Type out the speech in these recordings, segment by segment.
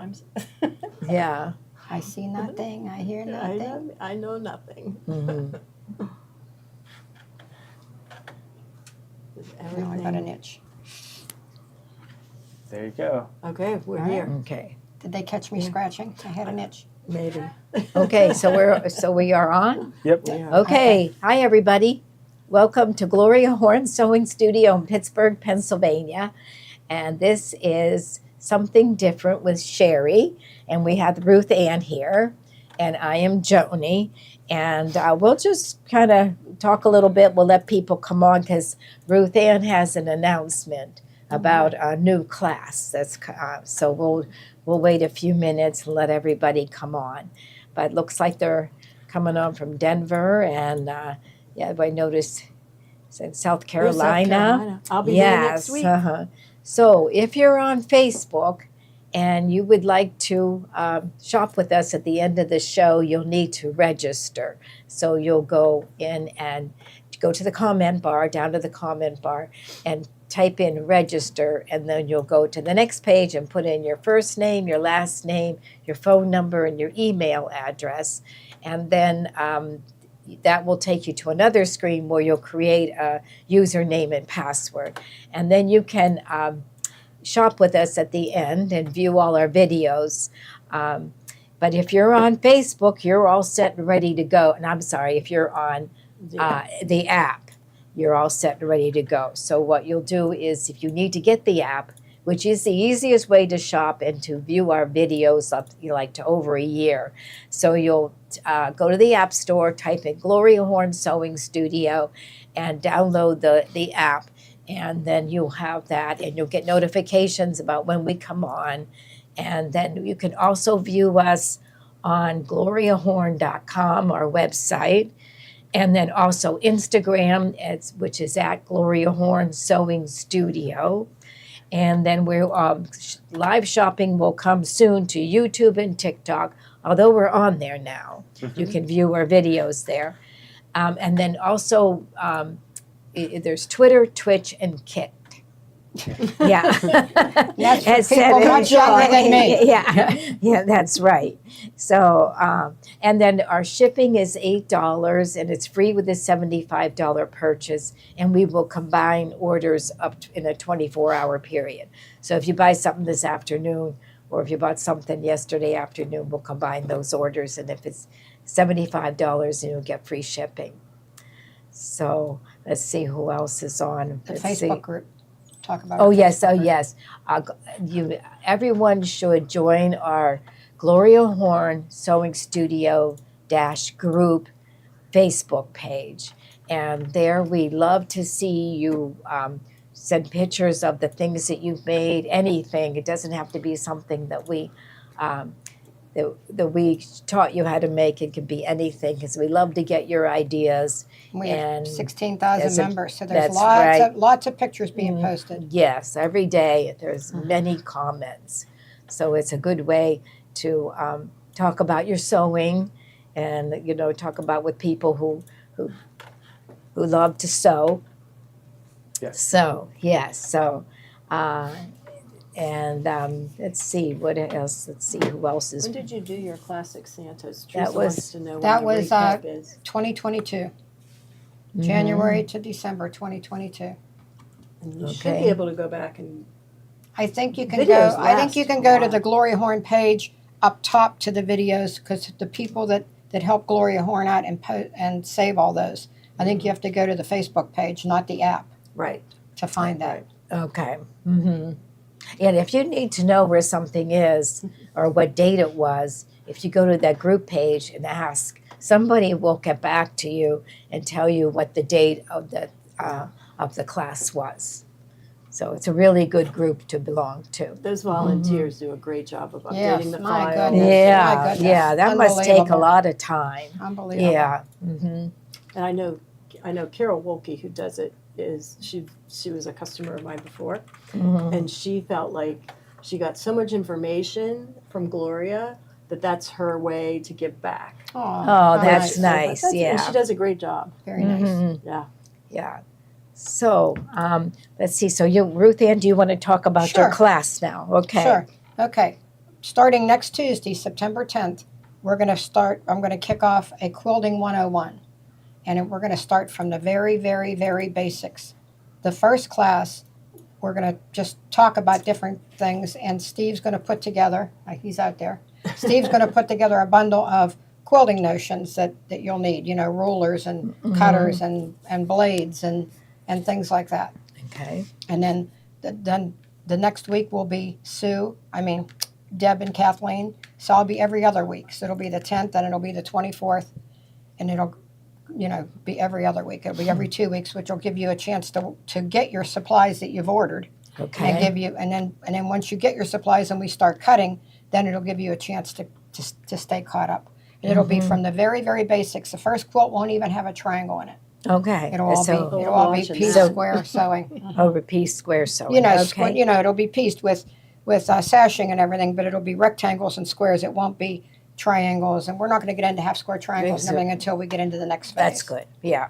sometimes. Yeah. I see nothing. I hear nothing. I know nothing. Mm-hmm. No, I got an itch. There you go. Okay, we're All right. here. Okay. Did they catch me scratching? I had an itch. Maybe. Okay, so we are on? Yep. We are. Okay. Hi, everybody. Welcome to Gloria Horn Sewing Studio in Pittsburgh, Pennsylvania. And this is Something Different with Sherry. And we have Ruth Ann here. And I am Joni. And we'll just kind of talk a little bit. We'll let people come on because Ruth Ann has an announcement about a new class. That's so we'll wait a few minutes and let everybody come on. But it looks like they're coming on from Denver and yeah, I noticed it's in South Carolina. I'll be there next week. Uh-huh. So if you're on Facebook and you would like to shop with us at the end of the show, you'll need to register. So you'll go in and go to the comment bar, down to the comment bar, and type in register, and then you'll go to the next page and put in your first name, your last name, your phone number, and your email address. And then that will take you to another screen where you'll create a username and password. And then you can shop with us at the end and view all our videos. But if you're on Facebook, you're all set and ready to go. And I'm sorry, if you're on the app, you're all set and ready to go. So what you'll do is if you need to get the app, which is the easiest way to shop and to view our videos up like to over a year. So you'll go to the App Store, type in Gloria Horn Sewing Studio, and download the app. And then you'll have that, and you'll get notifications about when we come on. And then you can also view us on gloriahorn.com, our website. And then also Instagram, which is at Gloria Horn Sewing Studio. And then we're live shopping will come soon to YouTube and TikTok, although we're on there now. You can view our videos there. And then also there's Twitter, Twitch, and Kit. Yeah. That's for people much younger than me. Yeah, that's right. So, and then our shipping is $8, and it's free with a $75 purchase, and we will combine orders up in a 24-hour period. So if you buy something this afternoon, or if you bought something yesterday afternoon, we'll combine those orders, and if it's $75, you'll get free shipping. So let's see who else is on. The Let's Facebook see. group. Talk about Oh our yes, Facebook group. Everyone should join our Gloria Horn Sewing Studio group Facebook page, and there we love to see you send pictures of the things that you've made. Anything, it doesn't have to be something that we taught you how to make. It could be anything because we love to get your ideas. We and have 16,000 members, so there's that's lots of pictures being posted. Yes, every day there's many comments. So it's a good way to talk about your sewing and, talk about with people who love to sew. Yes. So, yes. So, let's see, what else? Let's see, who else is. When did you do your classic Santas? That Teresa was- wants to know that when the was, recap is. 2022. January to December 2022. And you should Okay. be able to go back and I think you can Videos go. I think last you can a go to while. the Gloria Horn page up top to the videos because the people that help Gloria Horn out and save all those. I think you have to go to the Facebook page, not the app, right. to find that. Okay. And if you need to know where something is or what date it was, if you go to that group page and ask, somebody will get back to you and tell you what the date of the class was. So it's a really good group to belong to. Those volunteers do a great job of updating Yes, the my file. goodness. Yeah, my goodness. yeah, that must take a Unbelievable. lot of time. Unbelievable. Yeah. And I know Carol Wolke, who does it, is she was a customer of mine before, and she felt like she got so much information from Gloria that's her way to give back. Oh, that's nice. And Yeah. she does a great job. Very nice. Yeah. Yeah. So let's see. So Ruth Ann, do you want to talk about your Sure. class now? Okay. Sure. Okay. starting next Tuesday, September 10th, I'm going to kick off a quilting 101. And we're going to start from the very, very, very basics. The first class, we're going to just talk about different things, and Steve's going to put together, he's out there, Steve's going to put together a bundle of quilting notions that you'll need, rulers and cutters and blades and things like that. Okay. And then the next week will be Deb and Kathleen. So I'll be every other week. So it'll be the 10th and it'll be the 24th, and it'll be every other week. It'll be every 2 weeks, which will give you a chance to get your supplies that you've ordered. Okay. And give you, and then once you get your supplies and we start cutting, then it'll give you a chance to stay caught up. And it'll be from the very, very basics. The first quilt won't even have a triangle in it. Okay. It'll all be piece square sewing. Over piece square sewing. It'll be pieced with sashing and everything, but it'll be rectangles and squares. It won't be triangles, and we're not going to get into half square triangles and everything until we get into the next phase. That's good. Yeah.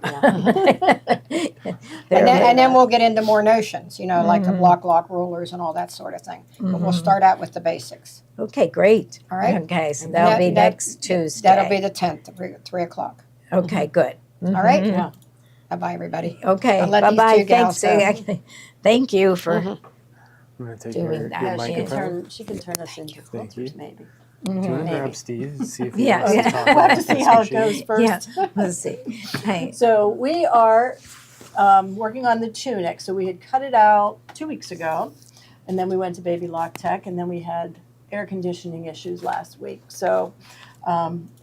And then we'll get into more notions, like the block lock rulers and all that sort of thing. But we'll start out with the basics. Okay, great. All right. Okay, so that'll be next Tuesday. That'll be the 10th, 3 o'clock. Okay, good. All right. Yeah. Bye-bye, everybody. Okay. I'll let these Bye-bye. two gals Thanks. Thank you for I'm going to take doing your that. Yeah, microphone. she can turn us into Thank quilters, you. maybe. Do you want to Maybe. grab Steve and see if he Yeah, wants yeah. to talk We'll about have to see this how it machine? goes first. Yeah. Let's see. Hey. So we are working on the Tunic. So we had cut it out 2 weeks ago, and then we went to Baby Lock Tech, and then we had air conditioning issues last week. So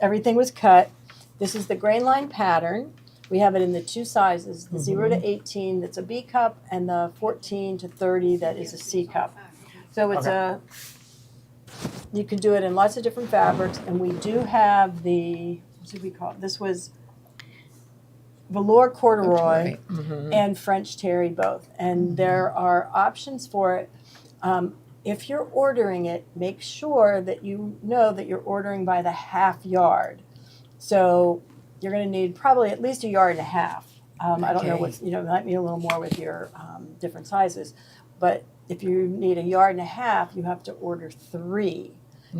everything was cut. This is the grain line pattern. We have it in the two sizes, the 0 to 18 that's a B cup, and the 14 to 30 that is a C cup. So it's you can do it in lots of different fabrics, and we do have what did we call it? This was velour corduroy and French terry both. And there are options for it. If you're ordering it, make sure that you know that you're ordering by the half yard. So you're going to need probably at least 1.5 yards. I don't know what's, it might be a little more with your different sizes. But if you need 1.5 yards, you have to order 3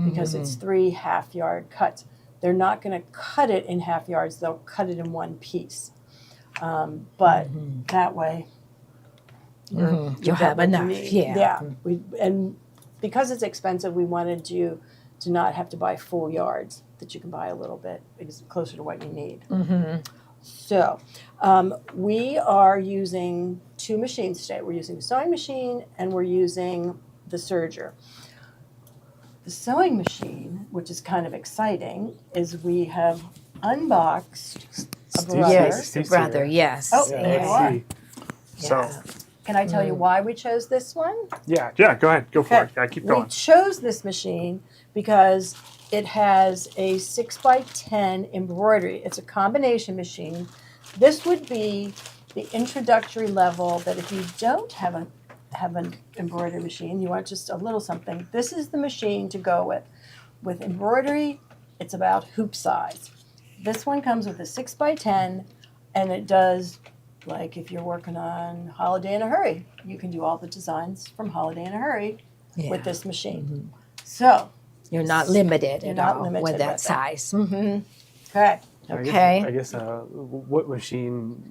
because it's 3 half-yard cuts. They're not going to cut it in half yards. They'll cut it in one piece. But that way, You'll get have what you enough. need. Yeah. And because it's expensive, we wanted you to not have to buy full yards, that you can buy a little bit because it's closer to what you need. So we are using 2 machines today. We're using the sewing machine and we're using the serger. The sewing machine, which is kind of exciting, is we have unboxed a brother. Yes, Steve's brother. here. Yes. Oh, Yeah, there you let's are. see. So, Yeah. Can I tell you why we chose this one? yeah, go ahead. Go for Okay. it. Yeah, keep We going. chose this machine because it has a 6x10 embroidery. It's a combination machine. This would be the introductory level that if you don't have an embroidery machine, you want just a little something, this is the machine to go with. With embroidery, it's about hoop size. This one comes with a 6x10, and it does, like if you're working on Holiday in a Hurry, you can do all the designs from Holiday in a Hurry with this machine. So You're not limited You're at not all limited with with that it. size. okay. Okay. I guess what machine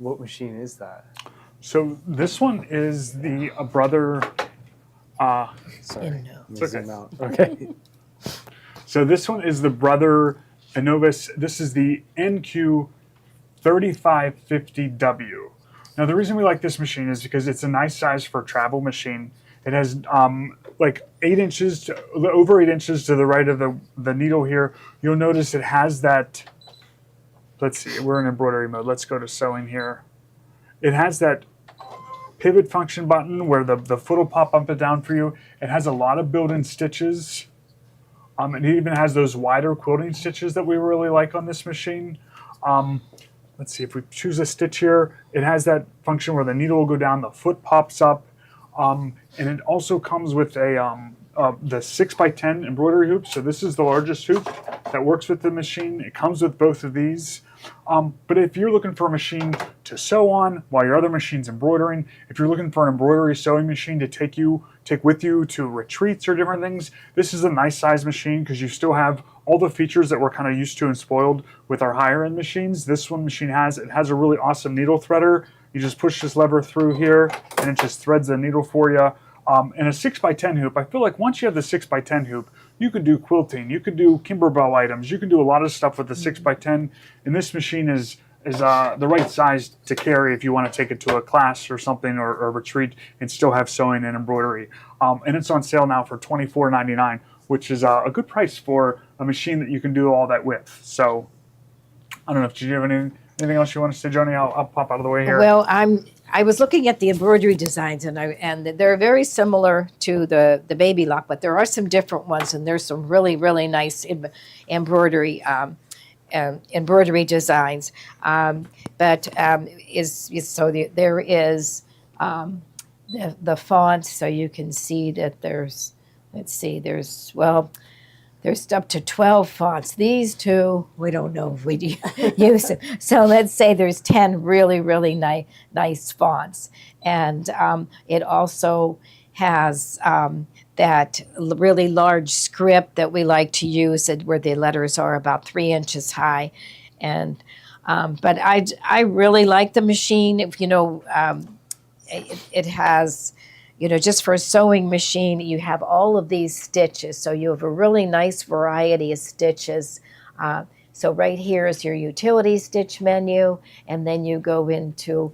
is that? So this one is the brother. Sorry. No. Let me zoom out. Okay. So this one is the brother Innovus. This is the NQ 3550W. Now the reason we like this machine is because it's a nice size for a travel machine. It has like 8 inches, over 8 inches to the right of the needle here. You'll notice it has that. Let's see, we're in embroidery mode. Let's go to sewing here. It has that pivot function button where the foot will pop up and down for you. It has a lot of built-in stitches. And it even has those wider quilting stitches that we really like on this machine. Let's see, if we choose a stitch here, it has that function where the needle will go down, the foot pops up. And it also comes with the 6x10 embroidery hoop. So this is the largest hoop that works with the machine. It comes with both of these. But if you're looking for a machine to sew on while your other machine's embroidering, if you're looking for an embroidery sewing machine to take with you to retreats or different things, this is a nice size machine because you still have all the features that we're kind of used to and spoiled with our higher end machines. This one machine has a really awesome needle threader. You just push this lever through here and it just threads the needle for you. And a 6x10 hoop, I feel like once you have the 6x10 hoop, you could do quilting, you could do Kimberbell items, you can do a lot of stuff with the 6x10. And this machine is the right size to carry if you want to take it to a class or something or a retreat and still have sewing and embroidery. And it's on sale now for $24.99, which is a good price for a machine that you can do all that with. So I don't know if did you have anything else you want to say, Joni? I'll pop out of the way here. Well, I was looking at the embroidery designs, and they're very similar to the baby lock, but there are some different ones, and there's some really nice embroidery designs. There is the font, so you can see that there's there's up to 12 fonts. These two, we don't know if we use them. So let's say there's 10 really nice fonts. And it also has that really large script that we like to use where the letters are about 3 inches high. And but I really like the machine. If it has, just for a sewing machine, you have all of these stitches. So you have a really nice variety of stitches. So right here is your utility stitch menu. And then you go into,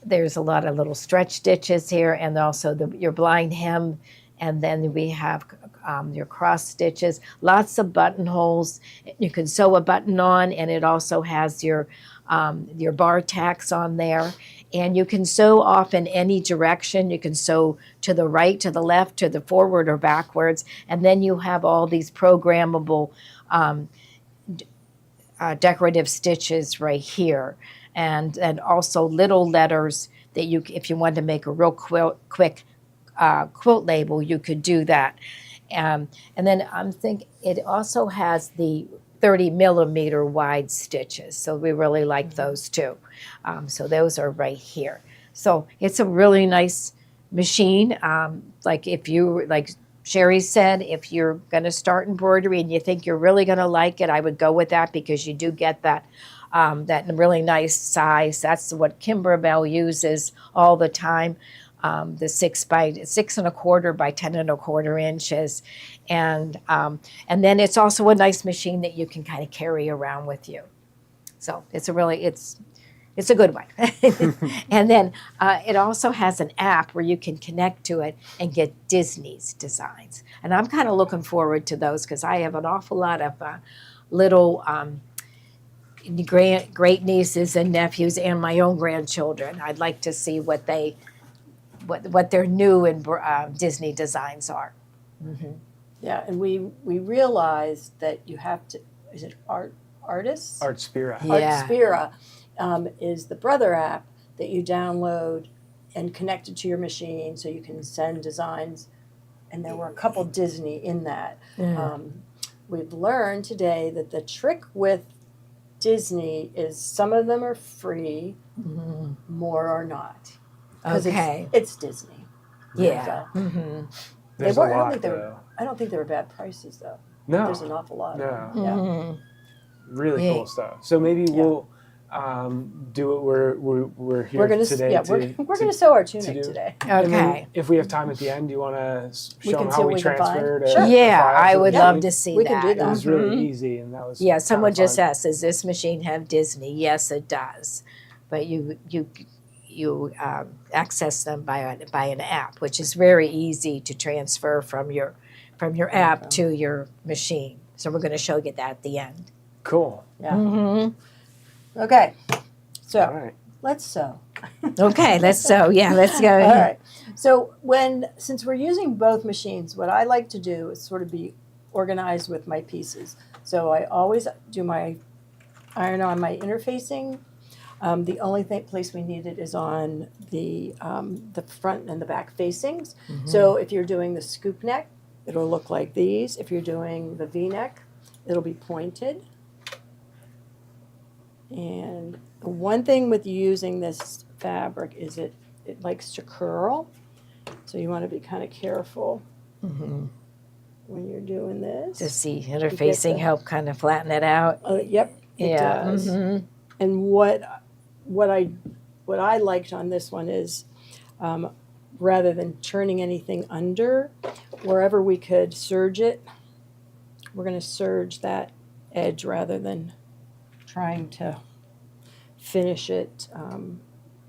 there's a lot of little stretch stitches here, and also your blind hem. And then we have your cross stitches, lots of buttonholes. You can sew a button on, and it also has your bar tacks on there. And you can sew off in any direction. You can sew to the right, to the left, to the forward or backwards. And then you have all these programmable decorative stitches right here. And also little letters that if you wanted to make a real quick quilt label, you could do that. And then I'm thinking it also has the 30 millimeter wide stitches. So we really like those too. So those are right here. So it's a really nice machine. Like Sherry said, if you're going to start embroidery and you think you're really going to like it, I would go with that because you do get that really nice size. That's what Kimberbell uses all the time. The 6 1/4 by 10 1/4 inches. And then it's also a nice machine that you can kind of carry around with you. So it's a good one. And then it also has an app where you can connect to it and get Disney's designs. And I'm kind of looking forward to those because I have an awful lot of little great nieces and nephews and my own grandchildren. I'd like to see what their new and Disney designs are. Mm-hmm. Yeah, and we realized that you have to, is it Artists? Artspira. Yeah. Artspira is the brother app that you download and connect it to your machine so you can send designs. And there were a couple Disney in that. We've learned today that the trick with Disney is some of them are free, more are not. Okay. It's Disney. Yeah. So, Mm-hmm. There's They a were- lot, I don't think they were bad prices though. No. There's an awful lot. No. Of them. Yeah. Mm-hmm. Really Yeah. cool stuff. So maybe we'll do what we're here We're gonna today. we're gonna sew our do. tunic today. And then Okay. if we have time at the end, do you want to We show can them see how what we we can find. transferred? Sure. Yeah, I would love to see We that. can do It that. was really easy, and that was Yeah, someone kinda just fun. asked, does this machine have Disney? Yes, it does. But you access them by an app, which is very easy to transfer from your app to your machine. So we're going to show you that at the end. Cool. Yeah. Mm-hmm. Okay. So All right. let's sew. Okay, let's go. All right. So since we're using both machines, what I like to do is sort of be organized with my pieces. So I always do my iron on my interfacing. The only place we need it is on the front and the back facings. So if you're doing the scoop neck, it'll look like these. If you're doing the V-neck, it'll be pointed. And one thing with using this fabric is it likes to curl. So you want to be kind of careful Mm-hmm. when you're doing this. Does the interfacing the- help kind of flatten it out? Yep, it Yeah. does. Mm-hmm. And what I liked on this one is rather than turning anything under, wherever we could serge it, we're going to serge that edge rather than trying to finish it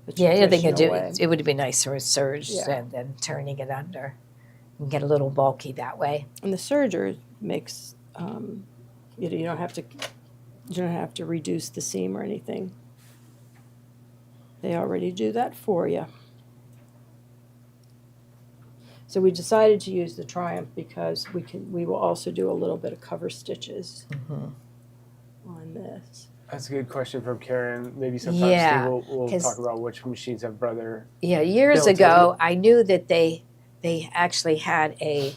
the Yeah, I think traditional way. it would be nicer with serge Yeah. than turning it under. You can get a little bulky that way. And the serger makes you don't have to reduce the seam or anything. They already do that for you. So we decided to use the Triumph because we will also do a little bit of cover stitches on this. That's a good question from Karen. Maybe sometime Yeah, Steve will 'cause- talk about which machines have brother. Yeah, years Built ago, I knew that they actually had a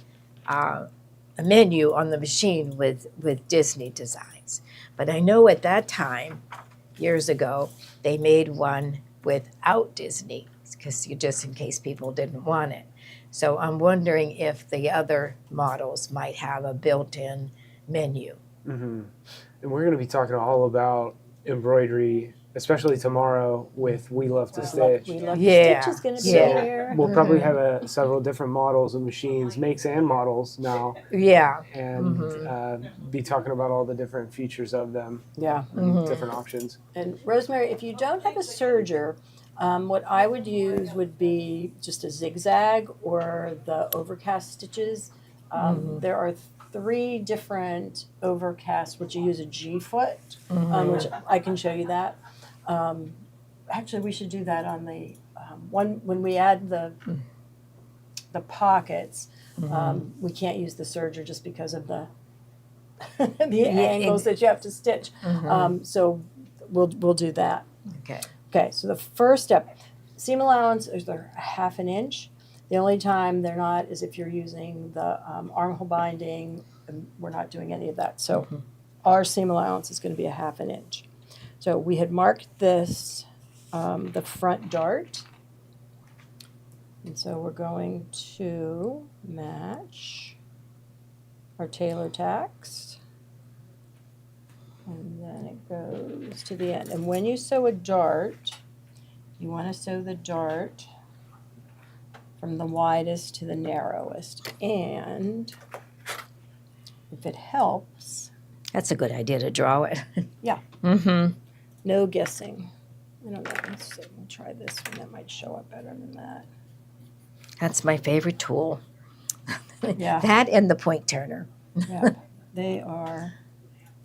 menu on the machine with Disney designs. But I know at that time, years ago, they made one without Disney because just in case people didn't want it. So I'm wondering if the other models might have a built-in menu. Mm-hmm. And we're going to be talking all about embroidery, especially tomorrow with We Love to Stitch. We love Yeah. Stitch is going to be Yeah. here. We'll probably have several different models of machines, makes and models now, Yeah. and Mhm. be talking about all the different features of them, Yeah. Mhm. different options. And Rosemary, if you don't have a serger, what I would use would be just a zigzag or the overcast stitches. There are 3 different overcasts, which you use a G foot, which I can show you that. Actually, we should do that on the one when we add the pockets. We can't use the serger just because of the the angles that you have to stitch. So we'll do that. Okay. Okay, so the first step, seam allowance is they're 1/2 inch. The only time they're not is if you're using the armhole binding, and we're not doing any of that. So our seam allowance is going to be 1/2 inch. So we had marked this, the front dart. And so we're going to match our tailor tacks. And then it goes to the end. And when you sew a dart, you want to sew the dart from the widest to the narrowest. And if it helps, That's a good idea to draw it. Yeah. Mm-hmm. no guessing. I don't know. Let's see. We'll try this one. That might show up better than that. That's my favorite tool. Yeah. That and the point turner. Yeah. They are.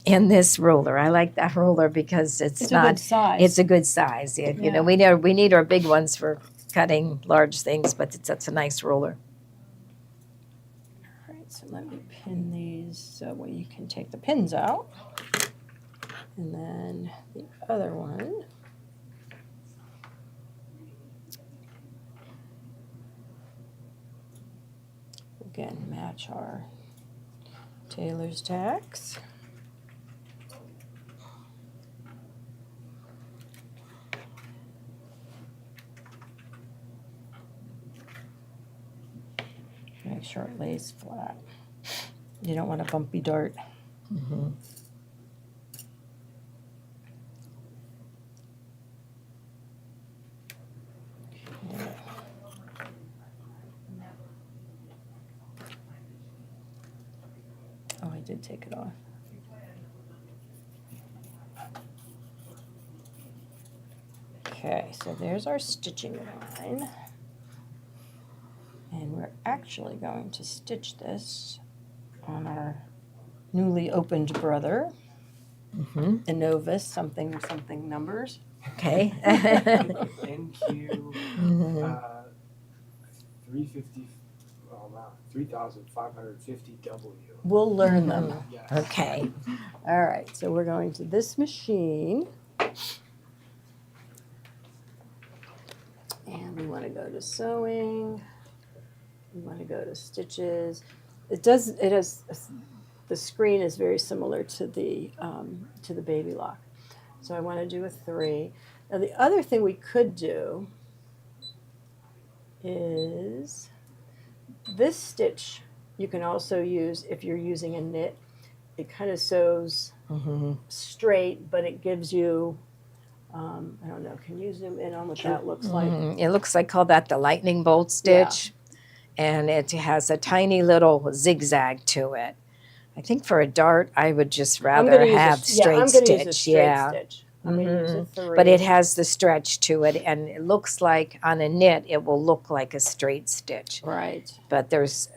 And this roller. I like that roller because it's It's a not. good size. It's a good size. You Yeah. know, we need our big ones for cutting large things, but that's a nice roller. All right, so let me pin these so well you can take the pins out. And then the other one. Again, match our tailor's tacks. Make sure it lays flat. You don't want a bumpy dart. Mm-hmm. Okay. Oh, I did take it off. Okay, so there's our stitching line. And we're actually going to stitch this on our newly opened brother, Mm-hmm. Innovis something something numbers. Okay. NQ Mhm. 350, oh wow, 3,550W. We'll learn them. Yes. Okay. All right, so we're going to this machine. And we want to go to sewing. We want to go to stitches. It has, the screen is very similar to the baby lock. So I want to do a 3. Now the other thing we could do is this stitch you can also use if you're using a knit. It kind of sews straight, but it gives you, I don't know, can you zoom in on what that looks like? It looks like, call that the lightning bolt stitch. And it has a tiny little zigzag to it. I think for a dart, I would just rather have straight I'm stitch. going to use a straight stitch. I'm going to use a 3. But it has the stretch to it, and it looks like on a knit, it will look like a straight stitch. Right. But there's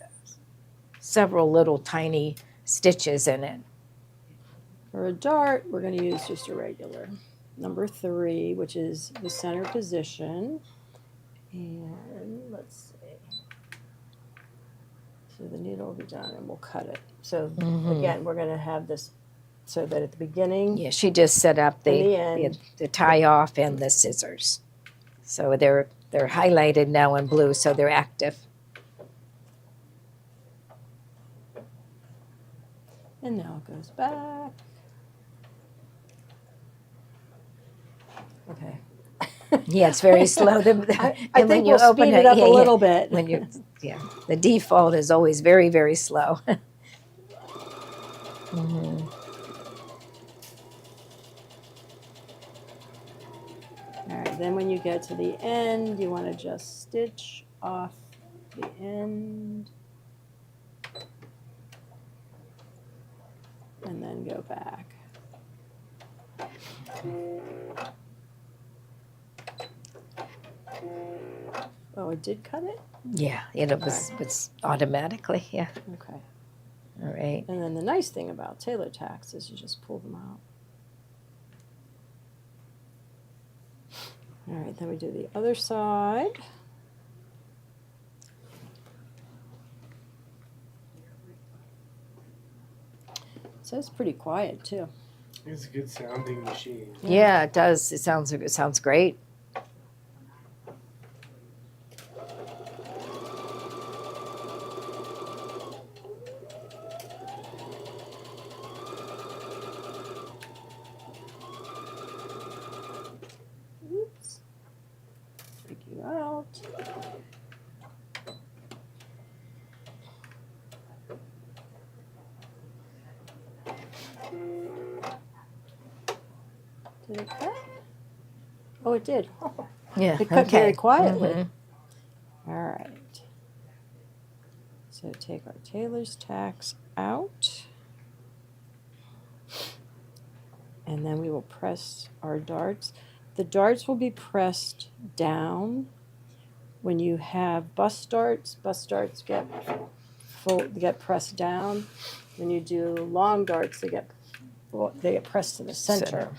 several little tiny stitches in it. For a dart, we're going to use just a regular number 3, which is the center position. And let's see. So the needle will be done, and we'll cut it. So again, we're going to have this so that at the beginning, Yeah, she just set up end. the tie off and the scissors. So they're highlighted now in blue, so they're active. And now it goes back. Okay. Yeah, it's very slow. I And when think you we'll open speed it up a yeah, little bit. When you, the default is always very, very slow. All right, then when you get to the end, you want to just stitch off the end. And then go back. Oh, it did cut it? Yeah, it was automatically, yeah. Okay. All right. And then the nice thing about tailor tacks is you just pull them out. All right, then we do the other side. So it's pretty quiet too. It's a good sounding machine. Yeah, it does. It sounds great. Oops. Take you out. Did it cut? Oh, it did. Yeah. It cut very okay. quietly. Mhm. All right. So take our tailor's tacks out. And then we will press our darts. The darts will be pressed down. When you have bust darts get pressed down. When you do long darts, they get pressed to the center.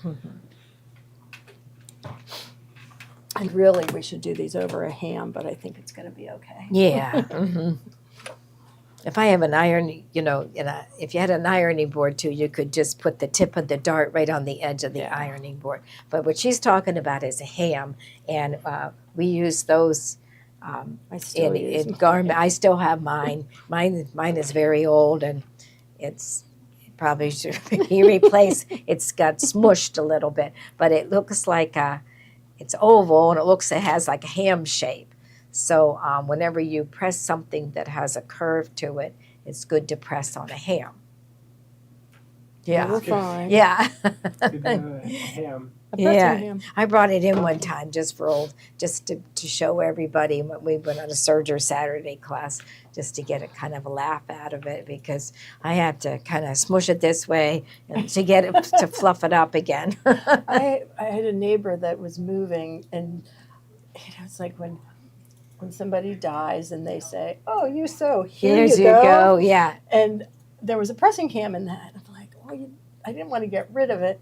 And really, we should do these over a ham, but I think it's going to be okay. Yeah. If I have an iron, if you had an ironing board too, you could just put the tip of the dart right on the edge of the ironing board. But what she's talking about is a ham, and we use those I still use in mine. garment. I still have mine. Mine is very old, and it probably should be replaced. It's got smushed a little bit, but it looks like it's oval, and it has like a ham shape. So whenever you press something that has a curve to it, it's good to press on a ham. Yeah, we're fine. Yeah. Good ham. I brought Yeah. some ham. I brought it in one time just to show everybody when we went on a Serger Saturday class, just to get a kind of a laugh out of it, because I had to kind of smush it this way and to get it to fluff it up again. I had a neighbor that was moving, and it's like when somebody dies and they say, "Oh, you sew, here you go." Yeah. And there was a pressing ham in that. I'm like, "Oh, I didn't want to get rid of it."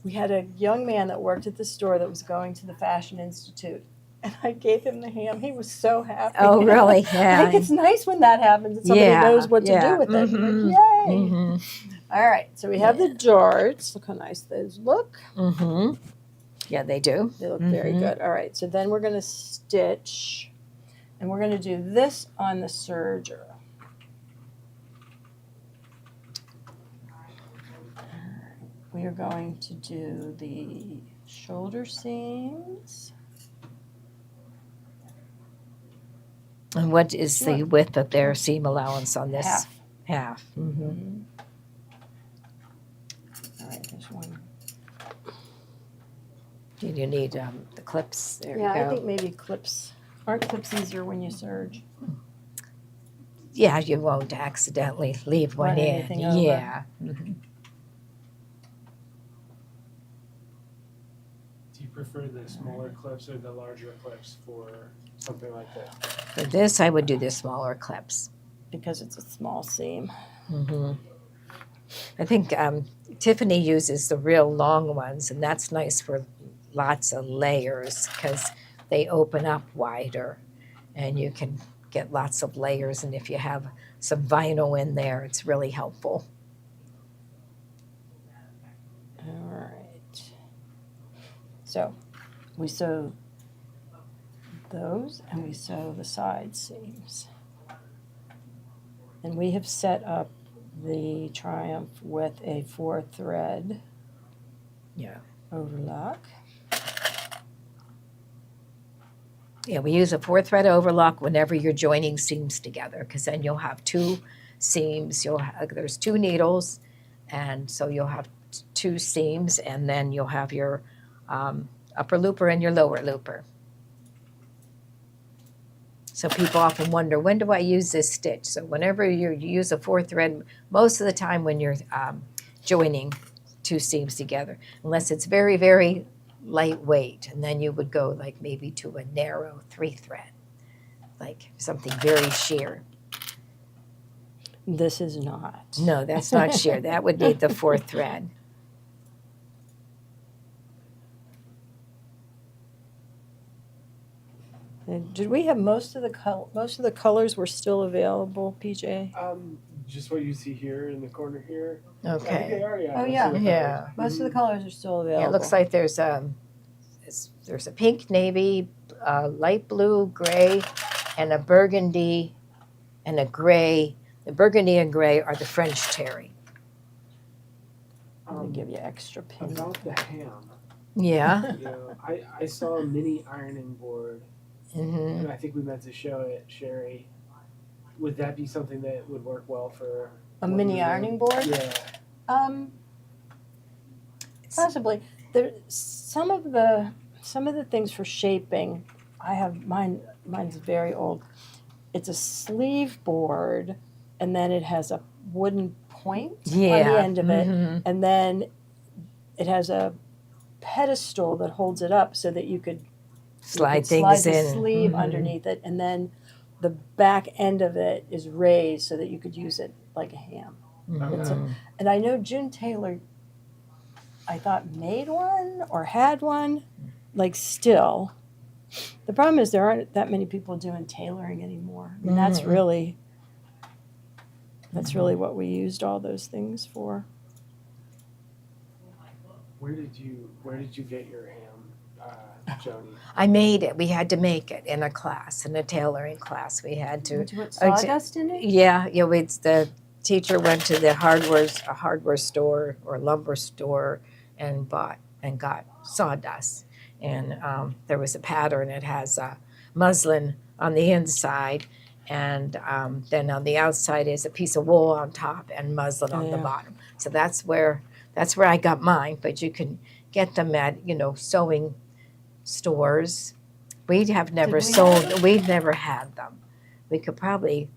We had a young man that worked at the store that was going to the Fashion Institute, and I gave him the ham. He was so happy. Oh, really? I Yeah. think it's nice when that happens, and somebody knows what to do with it. Mhm. Like, yay! Mm-hmm. All right, so we have the darts. Look how nice those look. Mm-hmm. Yeah, they do. They look very good. All right, so then we're going to stitch, and we're going to do this on the serger. we are going to do the shoulder seams. And what is the width of their seam allowance on this? Half. Half. Mm-hmm. Mhm. All right, there's one. Do you need the clips? There Yeah, you I go. think maybe clips. Aren't clips easier when you serge? Yeah, you won't accidentally leave one Run in. anything over. Yeah. Mhm. Do you prefer the smaller clips or the larger clips for something like that? For this, I would do the smaller clips. Because it's a small seam. Hmm I think Tiffany uses the real long ones, and that's nice for lots of layers because they open up wider and you can get lots of layers. And if you have some vinyl in there, it's really helpful. All right. So we sew those and we sew the side seams. And we have set up the Triumph with a 4-thread Yeah. overlock. Yeah, we use a 4-thread overlock whenever you're joining seams together because then you'll have two seams. There's 2 needles, and so you'll have 2 seams, and then you'll have your upper looper and your lower looper. So people often wonder, when do I use this stitch? So whenever you use a 4-thread, most of the time when you're joining 2 seams together, unless it's very, very lightweight, and then you would go like maybe to a narrow 3-thread, like something very sheer. This is not. No, that's not sheer. That would need the 4th thread. And did we have most of the colors were still available, PJ? Just what you see here in the corner here. I think Okay. they are, yeah. Oh, Those yeah. are the Yeah. colors. Most of the colors are still available. Yeah, it looks like there's a pink, navy, light blue, gray, and a burgundy, and a gray. The burgundy and gray are the French terry. I'm gonna give you extra pin. About the ham, Yeah. you know, I saw a mini ironing board, hmm and I think we meant to show it, Sherry. Would that be something that would work well for A what mini you're doing? ironing board? Yeah. Possibly. There some of the things for shaping. I have mine. Mine's very old. It's a sleeve board, and then it has a wooden point on the end of it, mhm. and then it has a pedestal that holds it up so that you could Slide slide things the in. sleeve Mhm. underneath it, and then the back end of it is raised so that you could use it like a ham. Mhm. And I know June Taylor, I thought, made one or had one, like still. The problem is there aren't that many people doing tailoring anymore. I mean, that's Mhm. really what we used all those things for. Where did you get your ham, Joni? I made it. We had to make it in a class, in a tailoring class. We had to. Did you put sawdust in it? Yeah, the teacher went to the hardware store or lumber store and got sawdust. And there was a pattern. It has muslin on the inside, and then on the outside is a piece of wool on top and muslin on the Yeah. bottom. So that's where I got mine. But you can get them at sewing stores. We have never Did we sold. have We've never had them. We could probably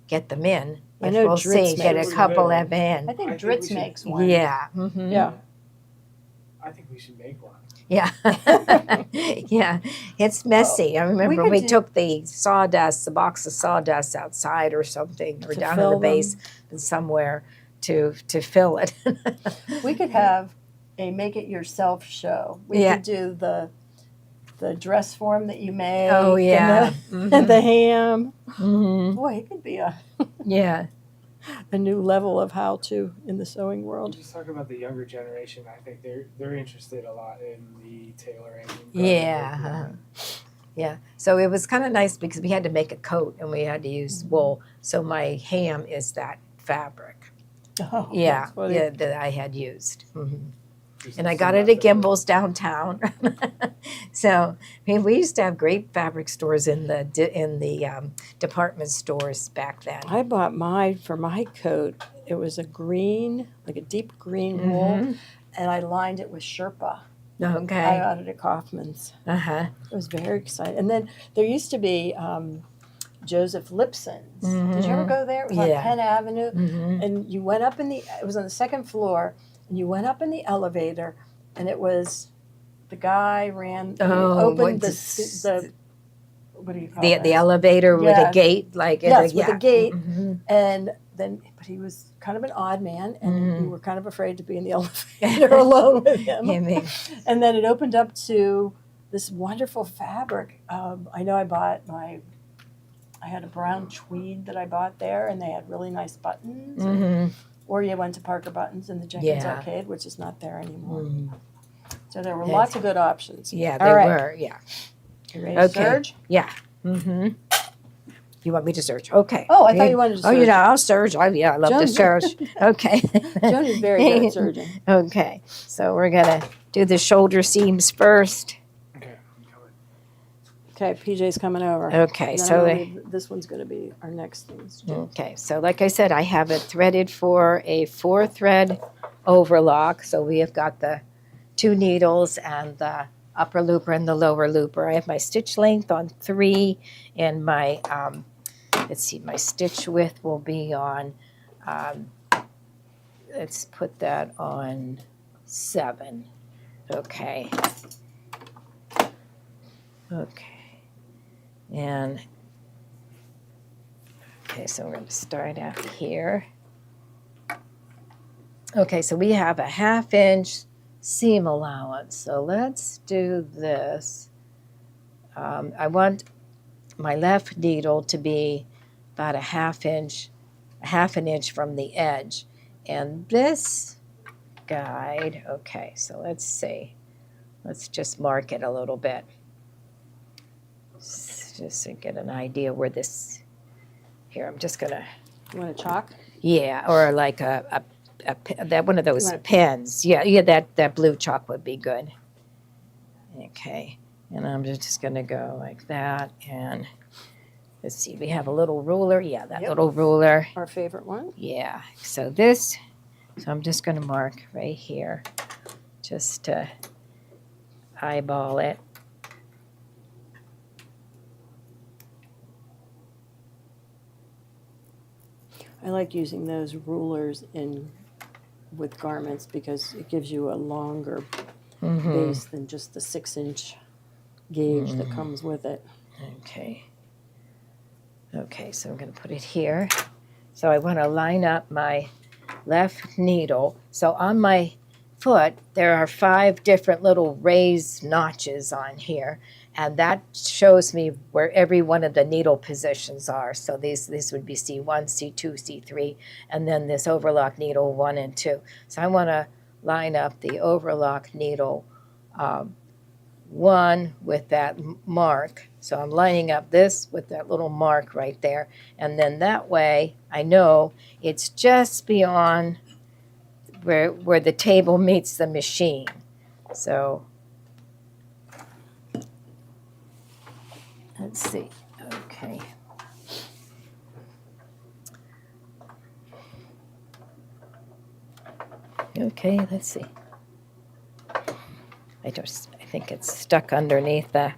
get them in. I If know we'll Dritz see, get a makes couple them. of in. I think I think Dritz we should- makes one. Yeah. Mm-hmm. Yeah. I think we should make one. Yeah. Yeah. It's messy. I remember could we do- took the box of sawdust outside or something, or To down in the fill them. base somewhere to fill it. We could have a make it yourself show. We Yeah. could do the dress form that you make. Oh yeah. And the ham. Mhm. Boy, it could be a Yeah. new level of how to in the sewing world. Just talking about the younger generation, I think they're interested a lot in the tailoring. Yeah. Yeah. So it was kind of nice because we had to make a coat and we had to use wool. So my ham is that fabric. Oh, Yeah. that's funny. Yeah, that I had used. Mhm. And I got it at Gimbel's downtown. So, I mean, we used to have great fabric stores in the department stores back then. I bought mine for my coat. It was a green, like a deep green wool, Mhm. and I lined it with Sherpa. I Okay. got it at Kaufman's. Uh-huh. It was very exciting. And then there used to be Joseph Lipson's. Did you ever go there? It was on Yeah. Penn Avenue. Mm-hmm. And you went up it was on the second floor, and you went up in the elevator, and it was, the guy opened the what do you call it? The elevator with a Yes. gate, like Yes, with a gate. Mhm. And then, but he was kind of an odd man, and Mhm. we were kind of afraid to be in the elevator alone with him. Yeah, me. And then it opened up to this wonderful fabric. I know I had a brown tweed that I bought there, and they had really nice buttons. Mhm. Or you went to Parker Buttons in the Jenkins Yeah. Arcade, which is not there anymore. Mhm. So there were Yes. lots of good options. Yeah, All they right. were. Yeah. You ready to Okay. surge? Mm-hmm. You want me to search? Okay. Oh, I thought you wanted to Oh, surge. you know, I'll surge. I love to Joan- surge. Okay. Joan is very good at surging. Okay, so we're gonna do the shoulder seams first. Okay. Okay, PJ's coming over. Okay, And then so I'm gonna they, leave- this one's going to be our next things. to do. okay, so like I said, I have it threaded for a 4-thread overlock. So we have got the 2 needles and the upper looper and the lower looper. I have my stitch length on 3, and my let's see, my stitch width will be on. Let's put that on 7. Okay. Okay. And okay, so we're going to start out here. Okay, so we have a 1/2 inch seam allowance. So let's do this. I want my left needle to be about a 1/2 inch from the edge. And this guide, okay, so let's see. Let's just mark it a little bit. Just to get an idea where this, here, I'm just gonna, You want to chalk? yeah, or like that one of those You want a- pens. Yeah, that blue chalk would be good. Okay, and I'm just gonna go like that, and let's see, we have a little ruler. Yeah, that Yep. little ruler. Our favorite one. Yeah, so I'm just gonna mark right here, just to eyeball it. I like using those rulers with garments because it gives you a longer Mhm. base than just the 6-inch gauge that comes with it. Okay. Okay, so I'm going to put it here. So I want to line up my left needle. So on my foot, there are 5 different little raised notches on here. And that shows me where every one of the needle positions are. So this would be C1, C2, C3, and then this overlock needle 1 and 2. So I want to line up the overlock needle 1 with that mark. So I'm lining up this with that little mark right there. And then that way I know it's just beyond where the table meets the machine. So let's see. Okay. Okay, let's see. I think it's stuck underneath the.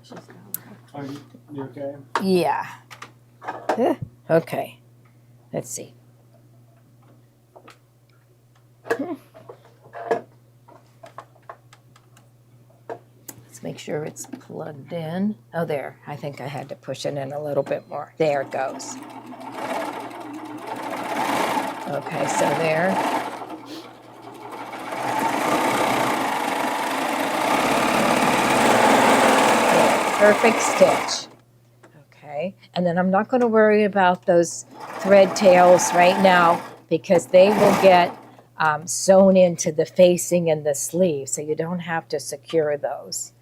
Are you okay? Yeah. Okay. Let's see. Let's make sure it's plugged in. Oh, there. I think I had to push it in a little bit more. There it goes. Okay, so there. Perfect stitch. Okay, and then I'm not going to worry about those thread tails right now because they will get sewn into the facing and the sleeve, so you don't have to secure those.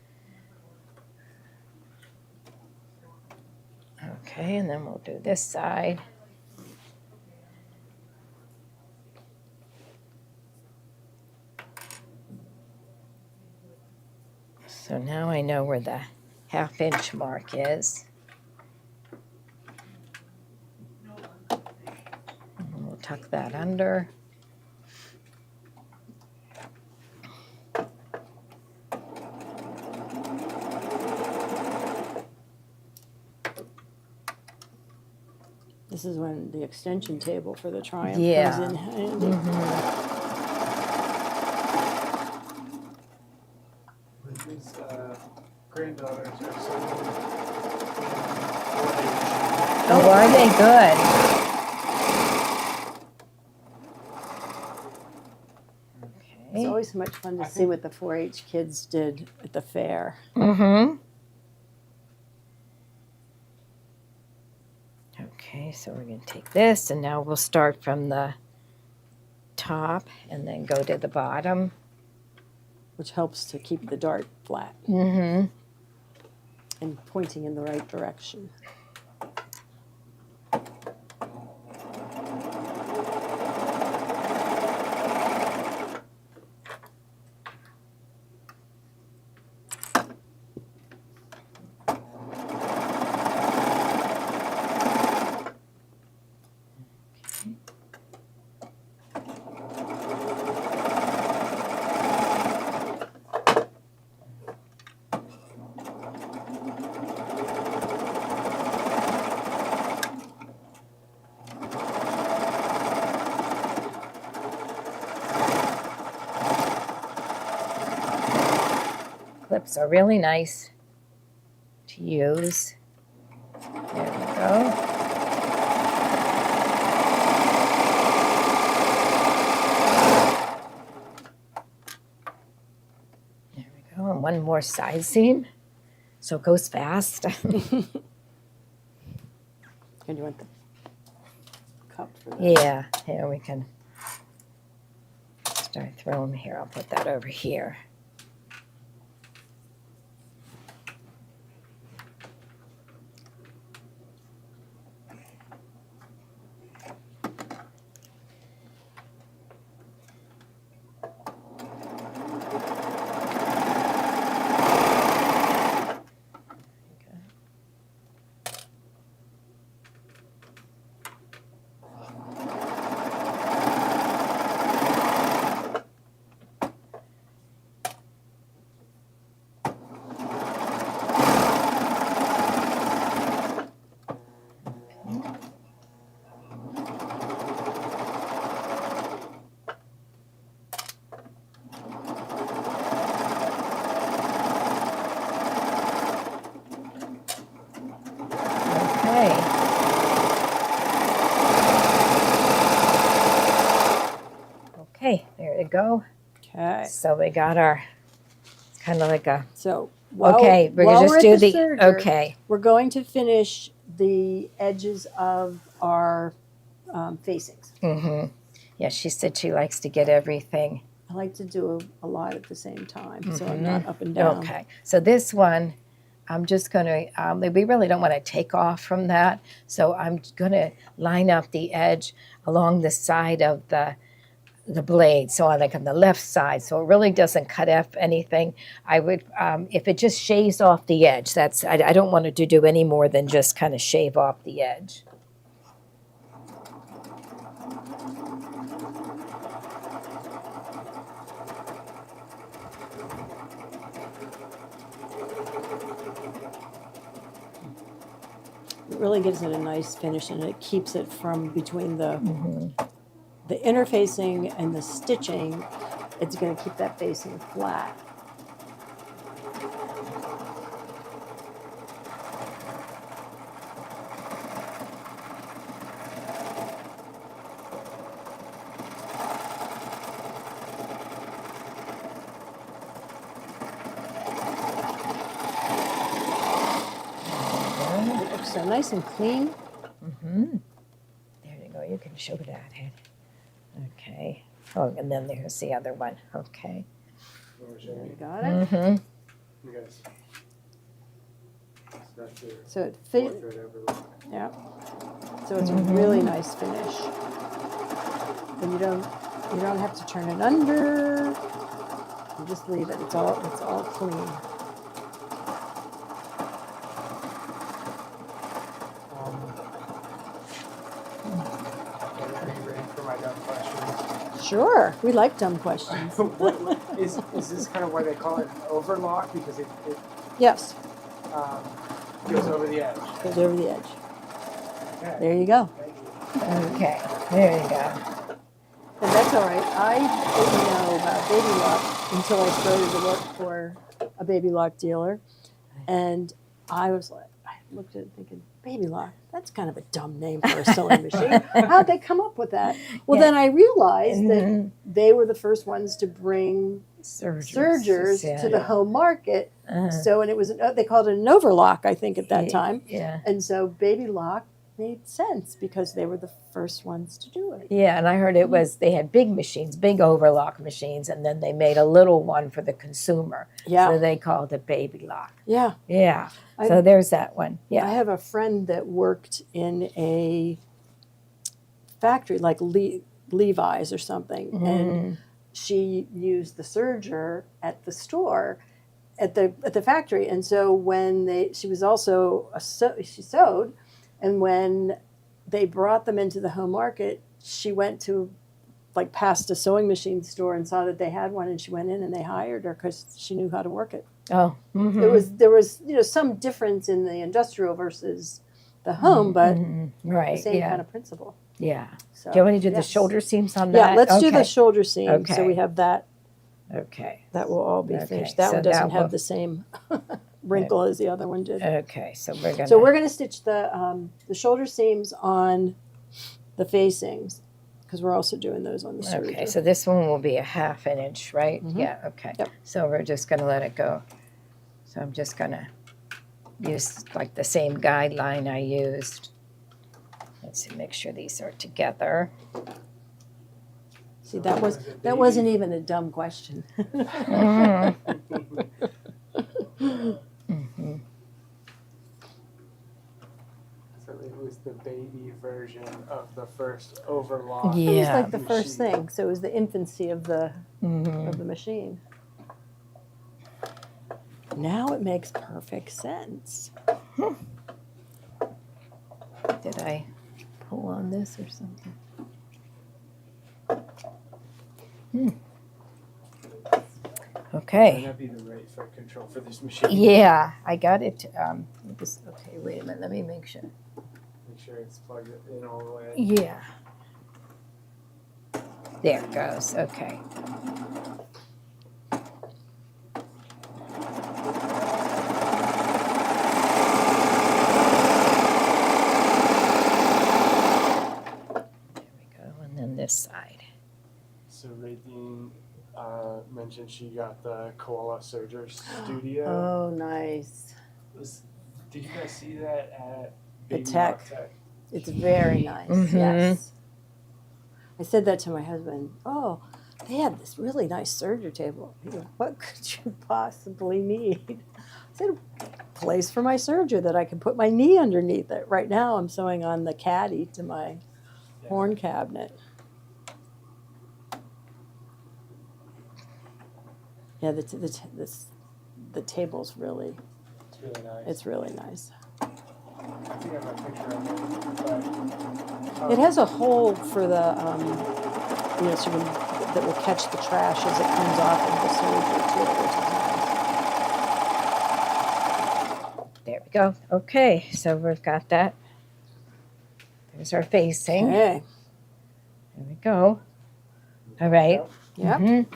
Okay, and then we'll do this side. So now I know where the 1/2 inch mark is. And we'll tuck that under. This is when the extension table for the Triumph Yeah. comes in handy. His granddaughters are so Oh, are they good? It's Okay. always so much fun to see what the 4-H kids did at the fair. Mm-hmm. Okay, so we're going to take this, and now we'll start from the top and then go to the bottom. Which helps to keep the dart flat Mm-hmm. and pointing in the right direction. Clips are really nice to use. There we go. There we go. And one more side seam. So it goes fast. And you want the cup for that. Yeah, here we can start throwing here. I'll put that over here. Okay. Okay, there you go. Okay. So we got our kind of like a. So Okay, we're while gonna just we're do at the. serger, Okay. we're going to finish the edges of our facings. Mm-hmm. Yeah, she said she likes to get everything. I like to do a lot at the same time, so I'm not up and down. Okay, so this one, I'm just going to, we really don't want to take off from that, so I'm going to line up the edge along the side of the blade, so like on the left side, so it really doesn't cut off anything. I would, if it just shaves off the edge, that's, I don't want it to do any more than just kind of shave off the edge. It really gives it a nice finish, and it keeps it from between the interfacing and the stitching. It's going to keep that facing flat. It looks so nice and clean. Mm-hmm. There you go. You can show that. Ed. Okay. Oh, and then there's the other one. Okay. You got it. Mm-hmm. You guys. That's your So it fit. portrait overlook. Yeah. So it's a really nice finish. And you don't have to turn it under. You just leave it. It's all clean. Sure, we like dumb questions. is this kind of why they call it an overlock? Because it Yes, goes over the edge. goes over the edge. Okay. There you go. Thank you. Okay, there you go. And that's all right. I didn't know about baby lock until I started to work for a baby lock dealer. And I was like, I looked at it thinking, baby lock, that's kind of a dumb name for a sewing machine. How'd they come up with that? Well, Yeah. then I realized that Mhm. they were the first ones to bring sergers yeah. to the home market. Uh-huh. So, and it was, they called it an overlock, I think, at that time. Yeah. And so baby lock made sense because they were the first ones to do it. Yeah, and I heard it was they had big machines, big overlock machines, and then they made a little one for the consumer. Yeah. So they called it baby lock. Yeah. Yeah. I- So there's that one. I Yeah. have a friend that worked in a factory like Levi's or something, and Mm. she used the serger at the store, at the factory, and so when she was also she sewed, and when they brought them into the home market, she went to like past a sewing machine store and saw that they had one, and she went in and they hired her because she knew how to work it. Oh. Mhm. There was some difference in the industrial versus the home, but Mhm. the Right. same Yeah. kind of principle. Yeah. So, Do you want to do the yes. shoulder seams on Yeah, that? let's do the Okay. shoulder seam. Okay. So we have that. Okay. That will all be Okay, finished. That so one doesn't that have will- the same wrinkle as the other one did. Okay. So we're gonna. So we're going to stitch the shoulder seams on the facings because we're also doing those on the serger. Okay. So this one will be a 1/2 inch, right? Mhm. Yeah. Okay. Yep. So we're just gonna let it go. So I'm just gonna use like the same guideline I used. Let's see, make sure these are together. See, that wasn't even a dumb question. Mhm. Mhm. So it was the baby version of the first overlock. Yeah. It was like the first machine. thing. So it was the infancy of the Mhm. machine. Now it makes perfect sense. Did I pull on this or something? Okay. Might not be the right foot control for this machine. Yeah, I got it. Okay, wait a minute. Let me make sure. Make sure it's plugged in all the way. Yeah. There it goes. Okay. There we go. And then this side. So Radine mentioned she got the Koala Serger Studio. Oh, nice. Did you guys see that at The Baby Tech. Rock Tech? It's very nice. Mhm. Yes. I said that to my husband. Oh, they had this really nice serger table. He goes, what could you possibly need? I said, a place for my serger that I can put my knee underneath it. Right now I'm sewing on the caddy to my horn cabinet. Yeah, the table's really, It's really nice. it's really nice. I think I have a picture of it. But, It has a hole for the, so that will catch the trash as it comes off of the serger too, which is nice. There we go. Okay, so we've got that. There's our facing. Okay. There we go. All right. Yep. Mhm.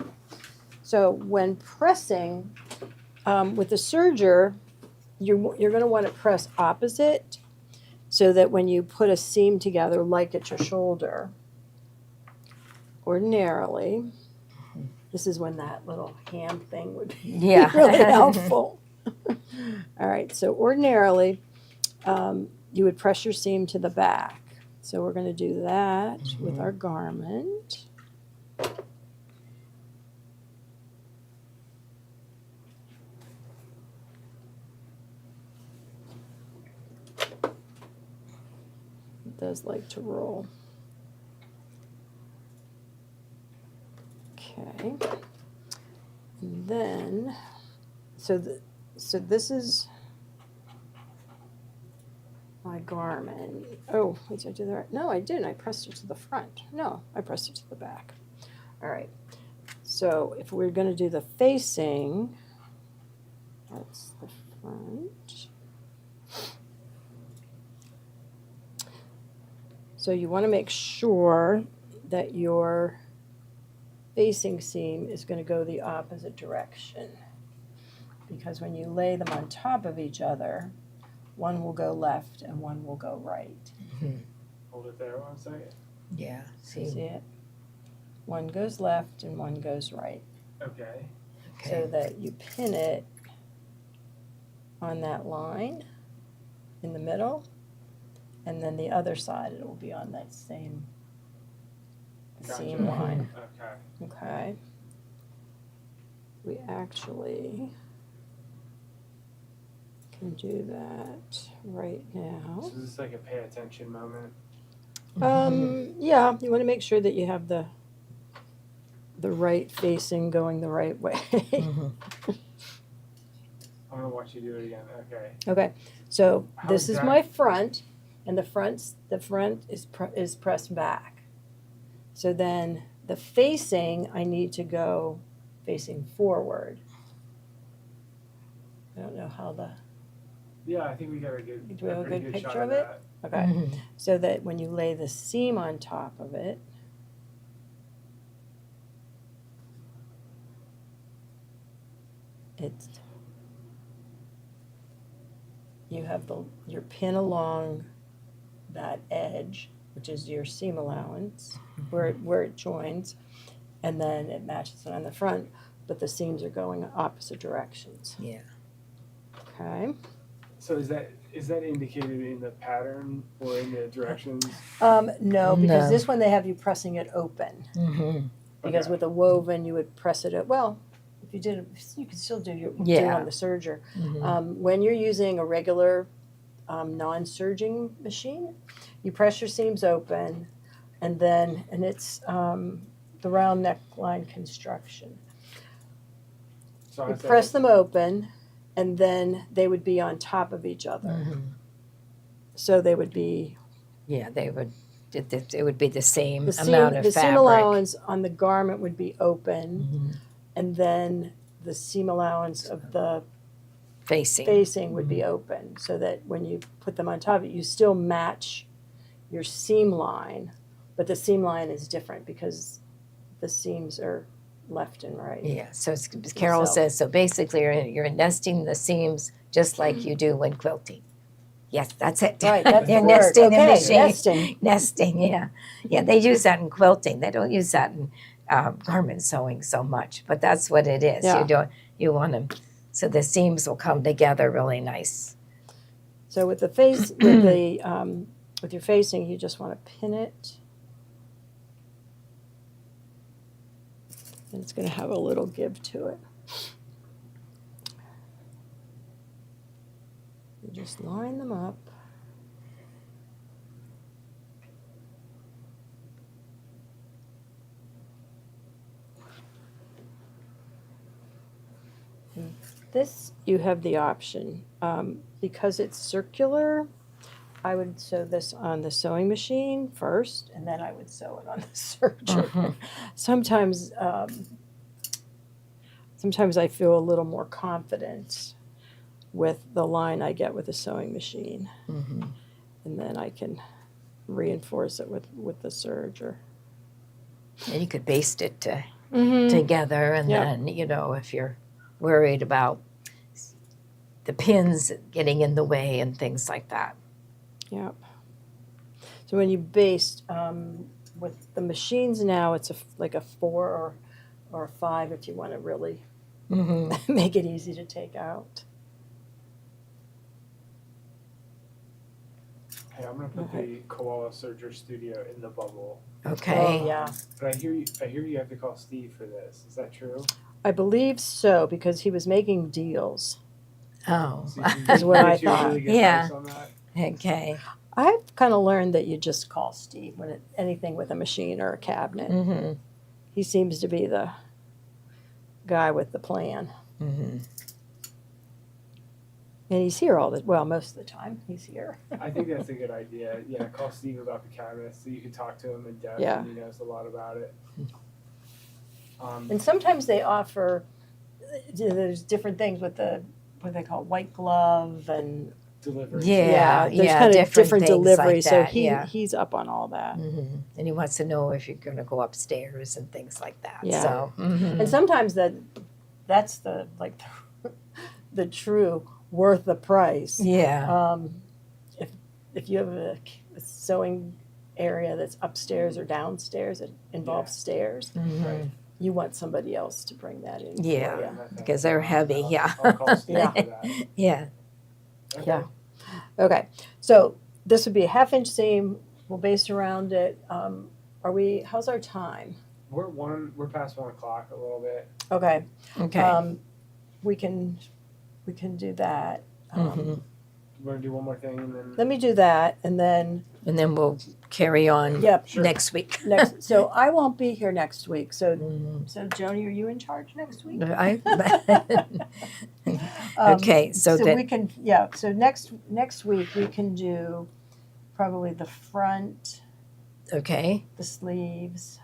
So when pressing with the serger, you're going to want to press opposite so that when you put a seam together, like at your shoulder, ordinarily, this is when that little hand thing would be Yeah. really helpful. All right, so ordinarily, you would press your seam to the back. So we're going to do that with our garment. It does like to roll. Okay. And then, so this is my garment. Oh, did I do that? No, I didn't. I pressed it to the front. No, I pressed it to the back. All right. So if we're going to do the facing, that's the front. So you want to make sure that your facing seam is going to go the opposite direction, because when you lay them on top of each other, one will go left and one will go right. Hold it there 1 second. Yeah. See it? One goes left and one goes right. Okay. So that you pin it on that line in the middle, and then the other side it will be on that same seam line. Okay. Okay. We actually can do that right now. So this is like a pay attention moment. Yeah, you want to make sure that you have the right facing going the right way. I'm gonna watch you do it again. Okay. Okay, so How this is exact- my front, and the front is pressed back. So then the facing, I need to go facing forward. I don't know how the, Yeah, I think we got a good. Do we have a pretty good shot picture of it? that. okay. So that when you lay the seam on top of it, it's, you have your pin along that edge, which is your seam allowance, where it joins, and then it matches it on the front, but the seams are going opposite directions. Yeah. Okay. So is that indicated in the pattern or in the directions? No, because No. this one they have you pressing it open. Because Okay. with a woven, you would press it. Well, if you did, you could still do do it Yeah. on the serger. When you're using a regular non-serging machine, you press your seams open, and it's the round neckline construction. So You I press them open, and then they would be on top of each other. So they would be Yeah, they would. It would be the same the amount of seam fabric. allowance on the garment would be open, and then the seam allowance of the Facing. would be open, so that when you put them on top of it, you still match your seam line, but the seam line is different because the seams are left and right. Yeah. So it's, Carol So- says so. Basically, you're nesting the seams just like you do when quilting. Yes, that's it. Right, that's They're the word. nesting the Okay, machine. nesting. Nesting, yeah. Yeah, they use that in quilting. They don't use that in garment sewing so much, but that's what it is. Yeah. You want them, so the seams will come together really nice. So with the with your facing, you just want to pin it, and it's going to have a little give to it. You just line them up. This, you have the option. Because it's circular, I would sew this on the sewing machine first, and then I would sew it on the serger. Sometimes I feel a little more confident with the line I get with the sewing machine, and then I can reinforce it with the serger. And you could baste it together, and Yep. then if you're worried about the pins getting in the way and things like that. Yep. So when you baste with the machines now, it's like a 4 or a 5 if you want to really make it easy to take out. Hey, I'm gonna put the Koala Serger Studio in the bubble. Okay. Oh, yeah. But I hear you have to call Steve for this. Is that true? I believe so, because he was making deals. Oh. So you can Is what I get you a thought. really good Yeah. price on that? Okay. I've kind of learned that you just call Steve when anything with a machine or a cabinet. He seems to be the guy with the plan. And he's here most of the time. He's here. I think that's a good idea. Yeah, call Steve about the cabinets so you can talk to him in depth, Yeah. and he knows a lot about it. And sometimes they offer, there's different things with the, what they call white glove and Delivery. Yeah, there's yeah, kind of different different things delivery. like So that, yeah. he's up on all that. And he wants to know if you're going to go upstairs and things like that. Yeah. So, And sometimes that's the like the true worth the price. yeah. If you have a sewing area that's upstairs or downstairs, it involves stairs. Right. You want somebody else to bring that in. Yeah. For you. Because they're heavy, yeah. I'll call Steve Yeah. for that. Yeah. Okay. Yeah. Okay, so this would be a 1/2 inch seam. We'll base around it. How's our time? We're past 1 o'clock a little bit. Okay. Okay. We can do that. Mhm. You want to do one more thing and then. Let me do that, and then And then we'll carry on yep. Sure. next week. Next, so I won't be here next week. So Mhm. Joni, are you in charge next week? Okay, so that- we can So next week we can do probably the front, Okay. the sleeves,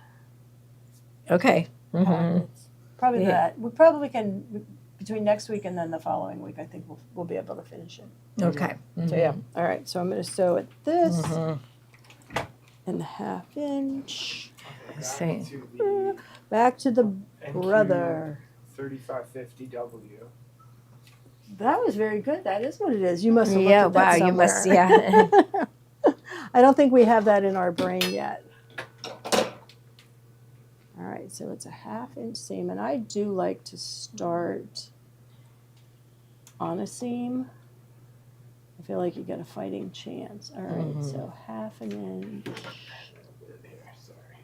Okay. Mhm. pockets. Probably Yeah. that. We probably can between next week and then the following week. I think we'll be able to finish it. Okay. So yeah. All right. So I'm going to sew at this Mhm. and the 1/2 inch Back See. to the back to the NQ brother. 3550W. That was very good. That is what it is. You must have Yeah, looked at wow, that you must, somewhere. yeah. I don't think we have that in our brain yet. All right, so it's a 1/2 inch seam, and I do like to start on a seam. I feel like you get a fighting chance. All right, so 1/2 an inch Here, sorry.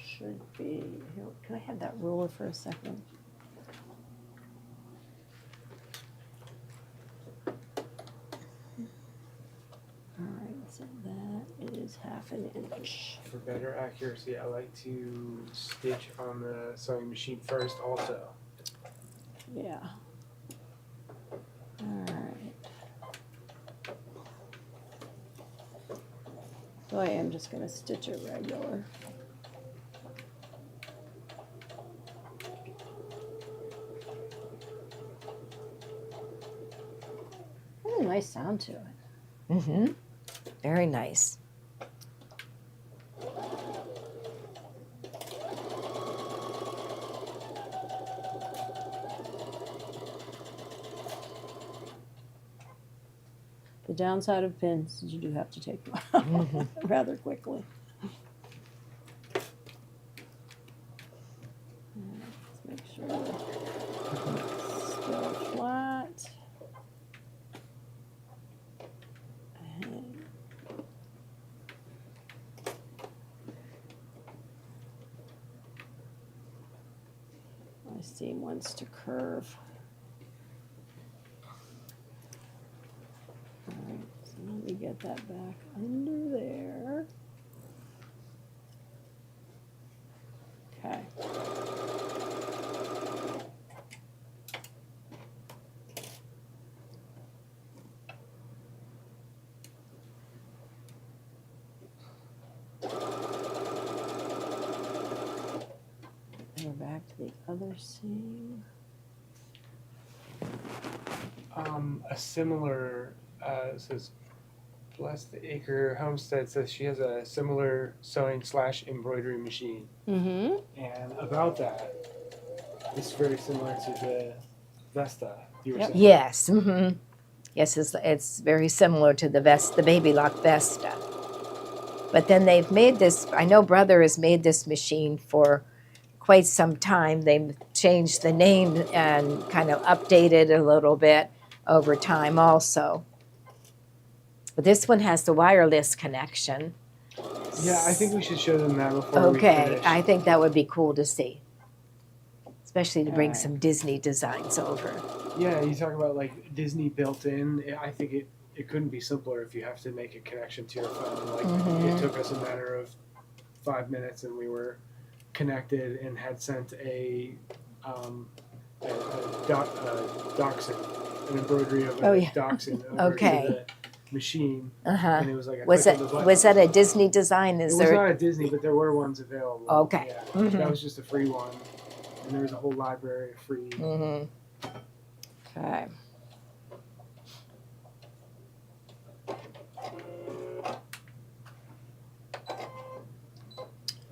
should be. Here, can I have that ruler for a second? All right, so that is 1/2 an inch. For better accuracy, I like to stitch on the sewing machine first also. Yeah. All right. So I am just going to stitch it regular. Has a nice sound to it. Mhm. Very nice. The downside of pins is you do have to take them out rather quickly. Let's make sure it's still flat. And my seam wants to curve. Alright, so let me get that back under there. Okay. And we're back to the other seam. A similar says Bless the Acre Homestead says she has a similar sewing / embroidery machine. Mm-hmm. And about that, it's very similar to the Vesta you were Yep. saying. Yes. Mm-hmm. Yes, it's very similar to the Baby Lock Vesta. But then they've made this. I know Brother has made this machine for quite some time. They've changed the name and kind of updated a little bit over time, also. But this one has the wireless connection. Yeah, I think we should show them that before we Okay, finish. I think that would be cool to see, especially to bring Alright. some Disney designs over. Yeah, you talk about like Disney built in. I think it couldn't be simpler if you have to make a connection to your phone. Like Mhm. it took us a matter of 5 minutes and we were connected and had sent a dachshund, an embroidery of a Oh, yeah. dachshund over Okay. to machine, Uh-huh. and it was like a Was click that of the button. was that a Disney design? It Is was there? not a Disney, but there were ones available. Okay. Yeah, Mhm. that was just a free one, and there was a whole library of free. Mhm. Okay.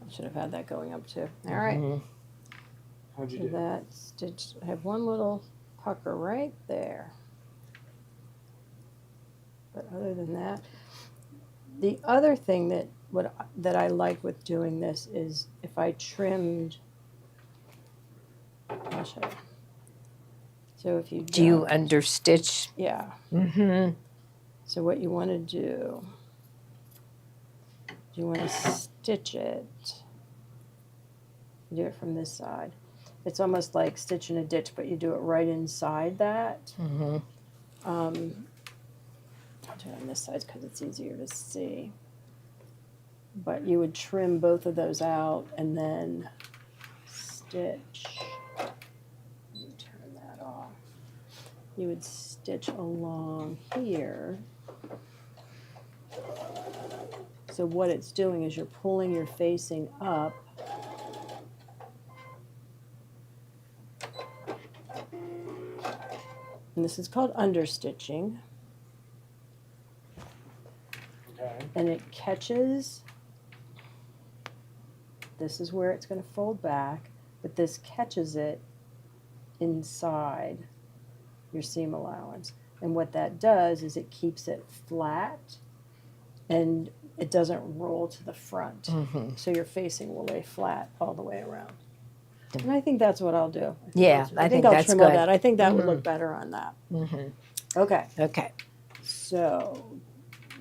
I should have had that going up too. All right. Mhm. How'd you So do? that stitch, I have one little pucker right there. But other than that, the other thing that I like with doing this is if I trimmed. I'll show you. So if you Do you don't- understitch? Yeah. Mm-hmm. So what you want to do, you want to stitch it. You do it from this side. It's almost like stitching a ditch, but you do it right inside that. Mm-hmm. I'll do it on this side because it's easier to see. But you would trim both of those out and then stitch. Let me turn that off. You would stitch along here. So what it's doing is you're pulling your facing up. And this is called understitching. Okay. And it catches. This is where it's going to fold back, but this catches it inside your seam allowance. And what that does is it keeps it flat and it doesn't roll to the front. Mm-hmm. So your facing will lay flat all the way around. And I think that's what I'll do. Yeah, I think I'll that's trim all good. that. I think that would Mhm. look better on that. Mm-hmm. Okay, Okay. so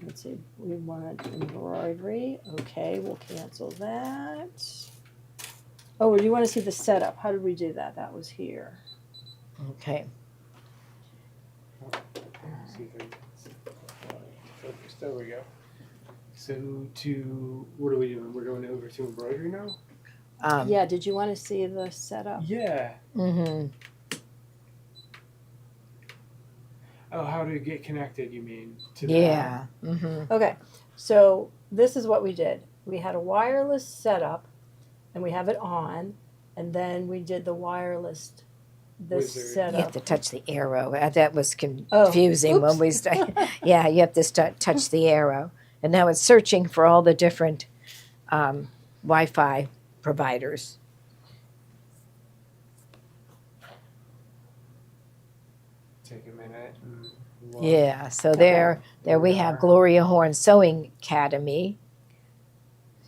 let's see. We want embroidery. Okay, we'll cancel that. Oh, you want to see the setup? How did we do that? That was here. Okay. See if I can focus. There we go. So what are we doing? We're going over to embroidery now? Yeah, did you want to see the setup? Yeah. Mm-hmm. Oh, how to get connected, you mean? To the Yeah. Mm-hmm. Okay, so this is what we did. We had a wireless setup, and we have it on, and then we did the wireless this Wizard. You have setup. to touch the arrow. That was Oh, confusing when oops. we started. Yeah, you have to touch the arrow. And now it's searching for all the different Wi-Fi providers. Take a minute. And look. Yeah, so Okay. there we have Gloria Horn Sewing Academy.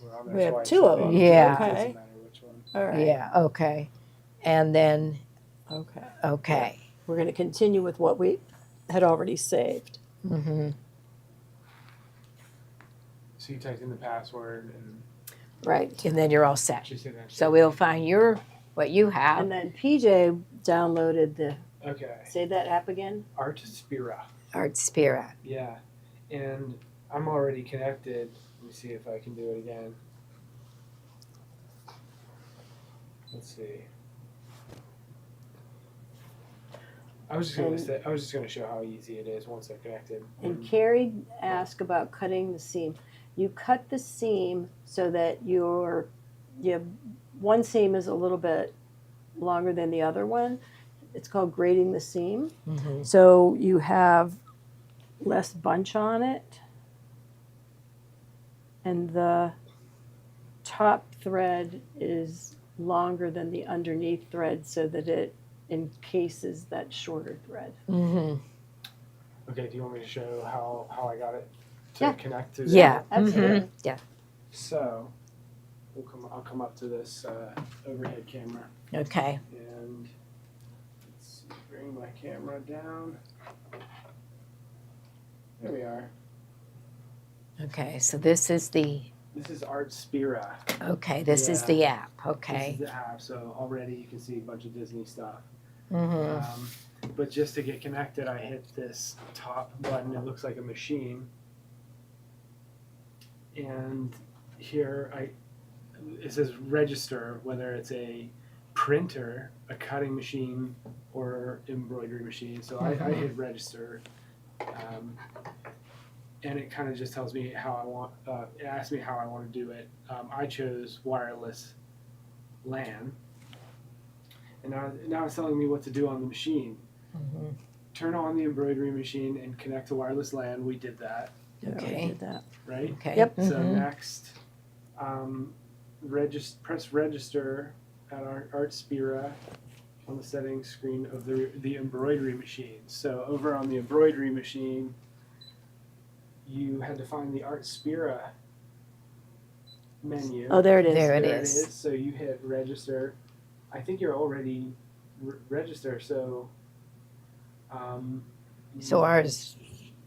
We're on We have twice, two I of think. them. Yeah. It doesn't Okay. matter which one. All right. Yeah, okay. And then, Okay. okay. We're going to continue with what we had already saved. Mm-hmm. So you typed in the password and Right. And then you're all set. she said that. So we'll find what you have. And then PJ downloaded the, Okay. say that app again? Art Spira. Art Spira. Yeah. And I'm already connected. Let me see if I can do it again. Let's see. I was just gonna show how easy it is once they're connected. And Carrie asked about cutting the seam. You cut the seam so that one seam is a little bit longer than the other one. It's called grading the seam. Mm-hmm. So you have less bunch on it. And the top thread is longer than the underneath thread so that it encases that shorter thread. Mm-hmm. Okay, do you want me to show how I got it to Yeah. connect to Yeah. Absolutely. Mhm. Yeah. So I'll come up to this overhead camera Okay. and let's see, bring my camera down. There we are. Okay. So this is This is Art Spira. this is Yeah. the app. This Okay. is the app, so already you can see a bunch of Disney stuff. Mm-hmm. But just to get connected, I hit this top button. It looks like a machine. And here it says register, whether it's a printer, a cutting machine, or embroidery machine. So I hit register. and it kind of just tells me how I want. It asks me how I want to do it. I chose wireless LAN, and now it's telling me what to do on the machine. Mm-hmm. Turn on the embroidery machine and connect to wireless LAN. We did that, Yeah, we Okay. did that. right? Okay. Yep. So Mhm. next, press register at our Artspira on the settings screen of the embroidery machine. So over on the embroidery machine, you had to find the Artspira menu. Oh, there it is. There it is. So you hit register. I think you're already registered. So. So ours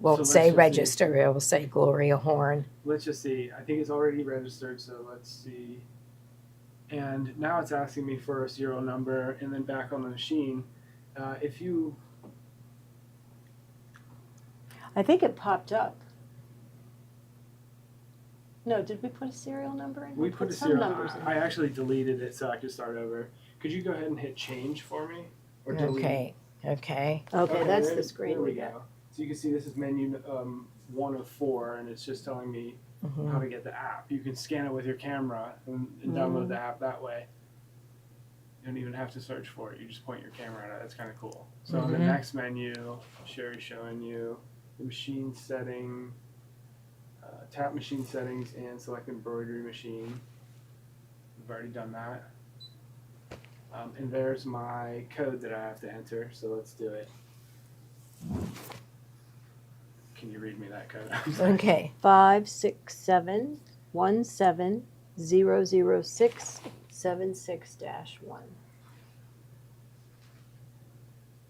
won't So let's say just see. register, it will say Gloria Horn. Let's just see. I think it's already registered, so let's see. And now it's asking me for a serial number, and then back on the machine. If you, I think it popped up. No, did we put a serial number in? we put a some serial. numbers in. I actually deleted it so I could start over. Could you go ahead and hit change for me, or delete? Okay. Okay, that's there- the screen There we we got. go. So you can see this is menu 1 of 4, and it's just telling me Mhm. how to get the app. You can scan it with your camera and Mm-hmm. download the app that way. You don't even have to search for it. You just point your camera at it. That's kind of cool. So on the Mhm. next menu, Sherry's showing you the machine setting, tap machine settings, and select embroidery machine. We've already done that. And there's my code that I have to enter. So let's do it. Can you read me that code? Okay. 567170676-1.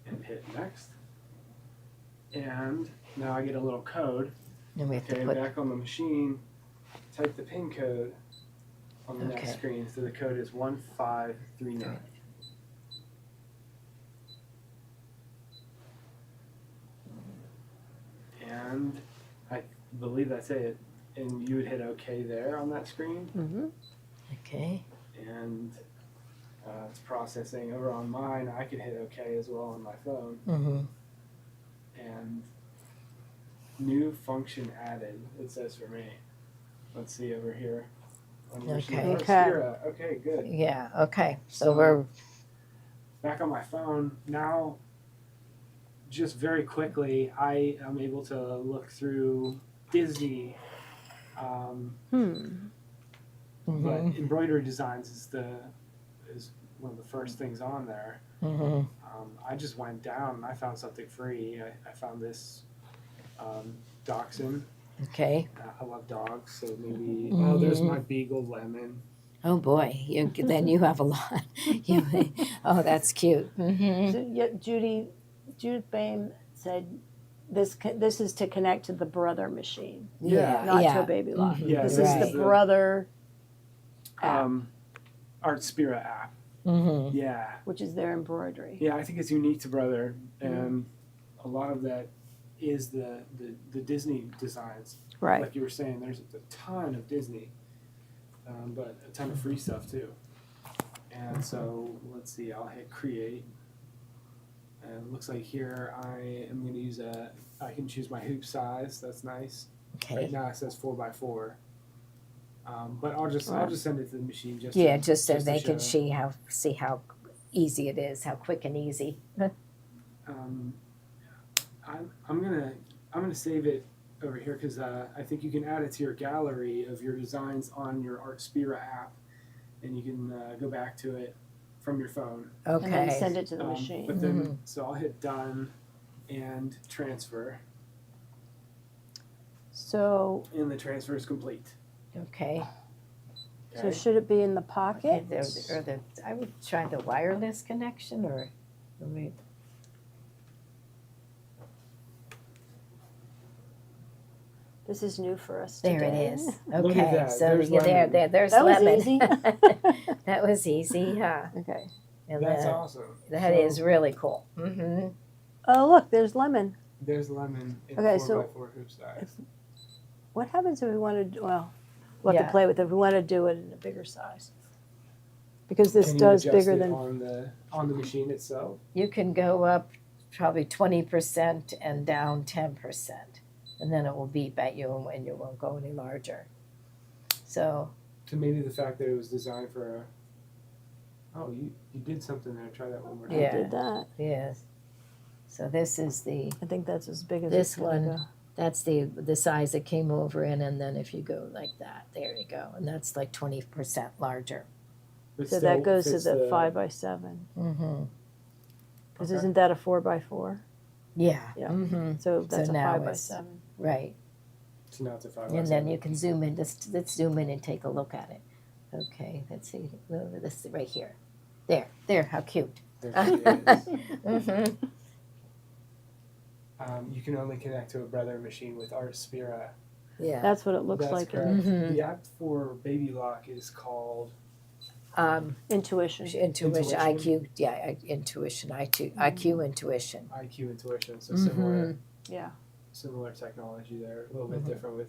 And hit next. And now I get a little code. And we have to Okay, put, back on the machine, type the PIN code on the next Okay. screen. So the code is 1539. And I believe that's it. And you would hit OK there on that screen. Mm-hmm. okay. And it's processing. Over on mine, I could hit OK as well on my phone. Mm-hmm. And new function added, it says for me. Let's see over here. On your machine. Okay. Oh, Okay. Spira. Okay, good. Yeah, okay. So So- we're, Back on my phone, now just very quickly, I am able to look through Disney, but mhm, embroidery designs is one of the first things on there. mhm. I just went down and I found something free. I found this dachshund. Okay. I love dogs, so maybe. Oh, there's my beagle Lemon. Oh, boy. Then you have a lot. Oh, that's cute. Mm-hmm. So, yeah, Judith Bain said this is to connect to the brother machine, Yeah. not to yeah. a baby lock. Mhm. Yeah, This this is right. the brother app, Artspira app. Mm-hmm. Yeah. which is their embroidery. Yeah, I think it's unique to Brother, and a lot of that is the Disney designs. Right. Like you were saying, there's a ton of Disney, but a ton of free stuff too. And so let's see, I'll hit create. And it looks like here I am going to use I can choose my hoop size. That's nice. Right Okay. now it says 4x4. But I'll just send it to the machine just Yeah, to, just so to they can show. see how easy it is, how quick and easy. I'm gonna save it over here because I think you can add it to your gallery of your designs on your Artspira app, and you can go back to it from your phone. And then Okay. send it to the machine. But then, so I'll hit done and transfer, So, and the transfer is complete. Okay. so Okay. should it be in the Okay, pocket? I would try the wireless connection or wait. This is new for us There today. it is. Look at Okay, that. so There's yeah, lemon. there's That was lemon. easy. That was easy, yeah. Okay. And That's then, awesome. that So, is really cool. Mm-hmm. Oh, look, there's lemon. There's lemon in Okay, 4x4 hoop size. What happens if we want to? Well, we'll have Yeah. to play with it if we want to do it in a bigger size. Because this Can you does adjust bigger it than. on the machine itself. You can go up probably 20% and down 10%. and then it will beep at you and you won't go any larger. So So maybe the fact that it was designed for a. Oh, you did something there. Try that one more time. Yeah. I did that. yes, so this is I think that's as big as This it's gonna one. go. that's the size it came over in, and then if you go like that, there you go, and that's like 20% larger. But So still that goes to fits the 5x7. Mm-hmm. Because Okay. isn't that a 4x4? Yeah. Yeah. Mm-hmm. So that's a now 5x7. Right. So now it's a 5. And then you can zoom in. Let's zoom in and take a look at it. Okay, let's see. This right here. There. How cute. There she is. Mm-hmm. You can only connect to a brother machine with Artspira. Yeah. That's what it looks That's like. correct. Mhm. The app for Baby Lock is called. Intuition. Intuition. Intuition. IQ. Yeah. Intuition. IQ. Intuition. IQ Intuition, so Mhm. Yeah. similar technology there, a little bit Mhm. different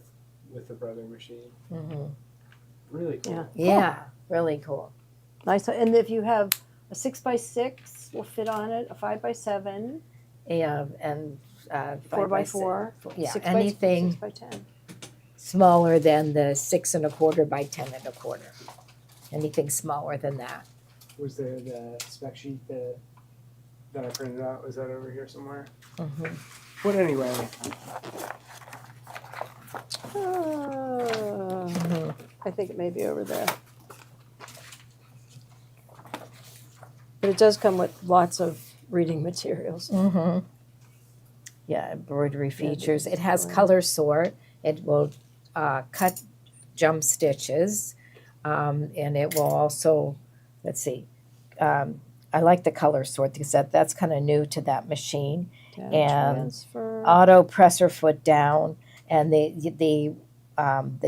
with the brother machine. Mm-hmm. Really cool. Yeah. Yeah. Really cool. Nice. And if you have a 6x6, will fit on it. A 5x7, Yeah. And 4x4. Yeah. 6x, Anything 6x10. smaller than the 6 1/4 by 10 1/4. Anything smaller than that. Was there the spec sheet that I printed out? Was that over here somewhere? Mm-hmm. But anyway, I think it may be over there. But it does come with lots of reading materials. Mm-hmm. Yeah, embroidery features. It has fine. color sort. It will cut jump stitches, and it will also, let's see, I like the color sort because that's kind of new to that machine. Data And transfer. Auto presser foot down, and the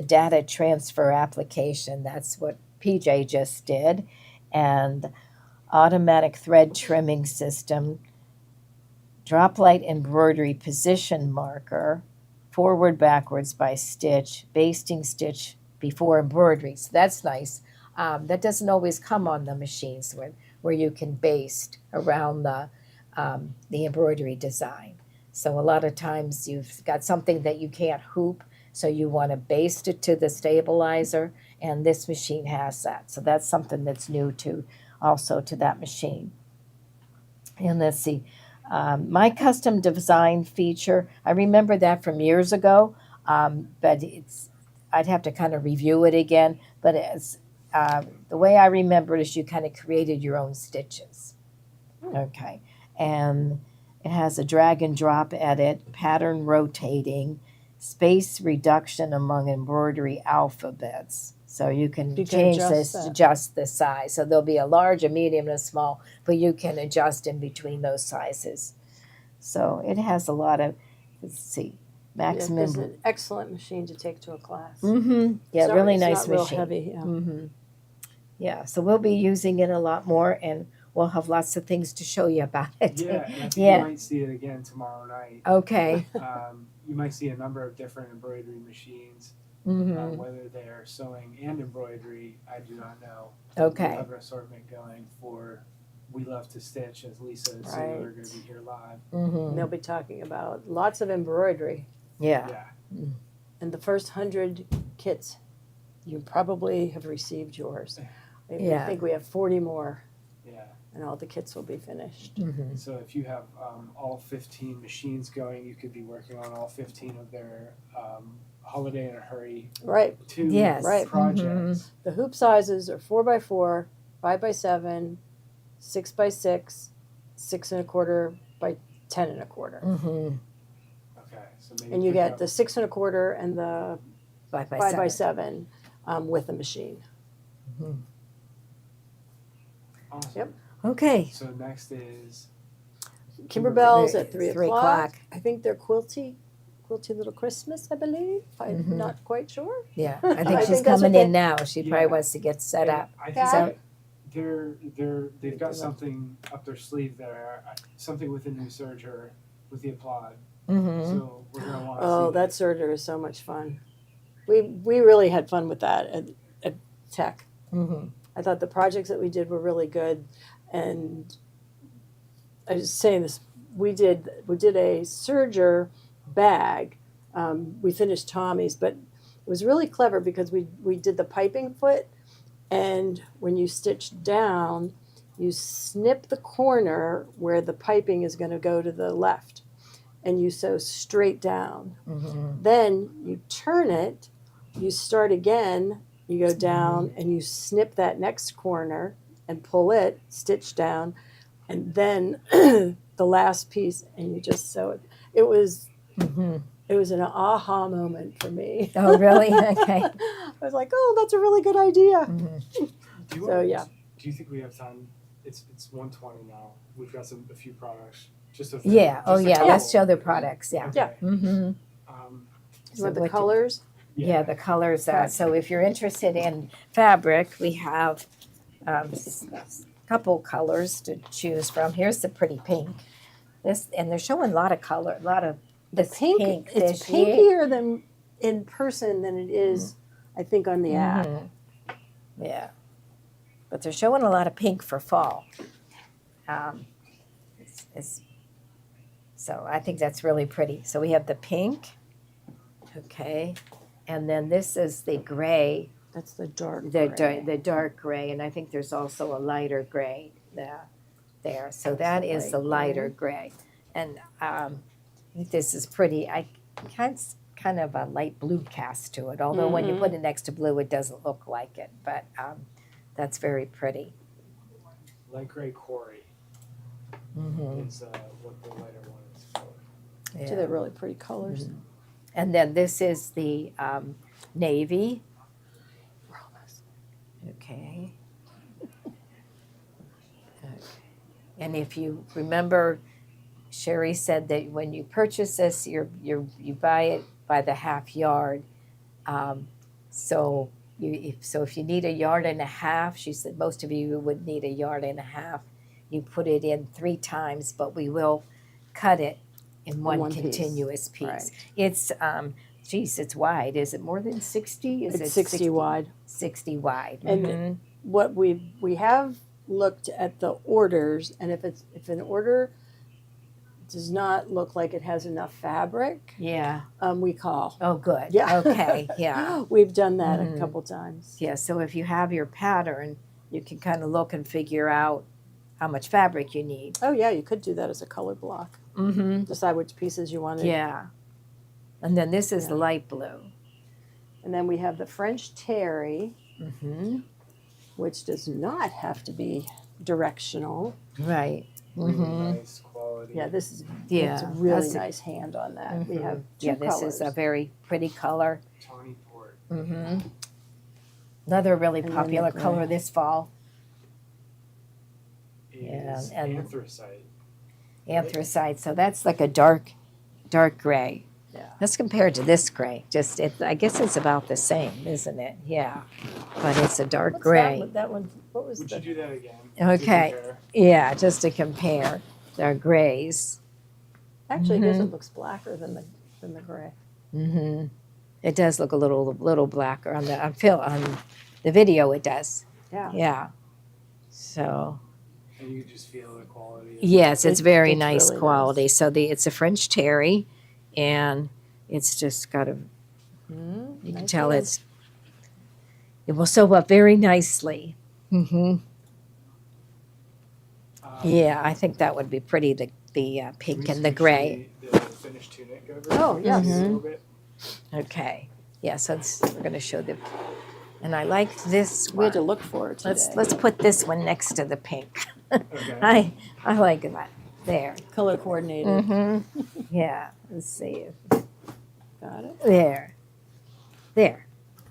data transfer application. That's what PJ just did, and automatic thread trimming system, drop light embroidery position marker, forward backwards by stitch, basting stitch before embroidery. So that's nice. That doesn't always come on the machines where you can baste around the embroidery design. So a lot of times you've got something that you can't hoop, so you want to baste it to the stabilizer, and this machine has that. So that's something that's new to also to that machine. And let's see, my custom design feature, I remember that from years ago, but I'd have to kind of review it again, but it's, the way I remember it is you kind of created your own stitches. Okay, and it has a drag and drop edit, pattern rotating, space reduction among embroidery alphabets. So you can change adjust this, that. adjust the size. So there'll be a large, a medium, and a small, but you can adjust in between those sizes. So it has a lot of, let's see, maximum. It's an excellent machine to take to a class. Mm-hmm. Yeah, It's not- really it's nice not real machine. heavy. Yeah. Mm-hmm. Yeah, so we'll be using it a lot more, and we'll have lots of things to show you about it. yeah, and I think Yeah. you might see it again tomorrow night. Okay. You might see a number of different embroidery machines. Mm-hmm. Whether they're sewing and embroidery, I do not know. Okay. We have an assortment going for We Love to Stitch, as Lisa and Sue Right. are going to be here live. Mm-hmm. And they'll be talking about lots of embroidery. Yeah. Yeah. And the first 100 kits, you probably have received yours. I Yeah. think we have 40 more, Yeah. and all the kits will be finished. Mm-hmm. So if you have all 15 machines going, you could be working on all 15 of their Holiday in a Hurry Right. 2 Yes. Right. projects. The hoop sizes are 4x4, 5x7, 6x6, 6 1/4 by 10 1/4. Mm-hmm. Okay. So maybe And you pick get up- the 6 1/4 and the 5x7 with the machine. Awesome. Yep. Okay. So next is Kimberbell's at 3 3 o'clock. I think they're quilty Little Christmas, I believe. I'm Mhm. not quite sure. Yeah, I think I she's think that's coming what in now. She probably Yeah. wants to get set and up. I think Yeah. they've got something up their sleeve there, something with a new serger with the applaud. Mm-hmm. So we're gonna want to Oh, see that serger is so much fun. We really had fun with that at Tech. Mm-hmm. I thought the projects that we did were really good, and I was saying this. We did a serger bag we finished Tommy's, but it was really clever because we did the piping foot, and when you stitch down, you snip the corner where the piping is going to go to the left, and you sew straight down. Mm-hmm. Then you turn it, you start again, you go down, and you snip that next corner and pull it, stitch down, and then the last piece, and you just sew it. It was Mm-hmm. an aha moment for me. Oh, really? Okay. I was like, oh, that's a really good idea. Mm-hmm. Do you So, want- yeah. Do you think we have time? It's 1:20 now. We've got a few products. Just a Yeah. Oh, just a yeah. Let's couple. show the products. Yeah. Yeah. Mm-hmm. Um, You want the what- colors? Yeah, the colors. Okay. So if you're interested in fabric, we have a couple colors to choose from. Here's the pretty pink. This, and they're showing a lot of color, a lot of this pink. It's this year. pinkier than in person than it is, I think, on the app. Mhm. Yeah, but they're showing a lot of pink for fall. So I think that's really pretty. So we have the pink, okay, and then this is the gray, That's the dark the gray. the dark gray, and I think there's also a lighter gray there. So That's that the is light the lighter gray, and I think this is pretty. I kind of a light blue cast to it. Although when you put it next to blue, it doesn't look like it, but that's very pretty. light gray Corey Mm-hmm. is what the lighter one is for. So they're really pretty colors. And then this is the navy. Okay. And if you remember, Sherry said that when you purchase this, you buy it by the half yard. So if you need a yard and a half, she said most of you would need a yard and a half. You put it in 3 times, but we will cut it in one piece. continuous piece. Right. It's it's wide. Is it more than 60? Is It's it 60 wide. 60 wide. And Mhm. What we have looked at the orders, and if an order does not look like it has enough fabric, Yeah. we call. Oh, good. Yeah. Okay. Yeah. We've done that Mhm. a couple times. Yeah. So if you have your pattern, you can kind of look and figure out how much fabric you need. Oh yeah, you could do that as a color block. Mm-hmm. Decide which pieces you wanted. Yeah. And then this is the light blue. And then we have the French terry, Mm-hmm. which does not have to be directional. Right. Really Mm-hmm. nice quality. Yeah, this is Yeah. it's a really that's a- nice hand on that. We Mhm. have two Yeah. This colors. is a very pretty color. Tawny port. Mm-hmm. Another really And then popular the color gray. this fall. Yeah, Yeah, and- anthracite. Anthracite. So that's like a dark gray. Yeah. That's compared to this gray. I guess it's about the same, isn't it? Yeah. But it's a dark What's gray. That one. What was Would the? you do that again? Okay. To compare? Yeah, just to compare their grays. Actually, Mhm. it looks blacker than the gray. Mm-hmm. It does look a little blacker on the on the video. It does. Yeah. Yeah. So And you can just feel the quality. yes, it's very It's nice really quality. So it's a French terry, and it's just got a. You can tell it will sew up very nicely. Mm-hmm. Yeah, I think that would be pretty. The Can pink we and the switch gray. The finished tunic over? Oh, yes. Just a Mm-hmm. little bit. Okay. Yeah, so we're going to show the. And I like this We had to one. look for it today. Let's put this one next to the pink. Okay. I like that. There. color coordinated. Mm-hmm. Yeah. Let's see. Got it. There. There.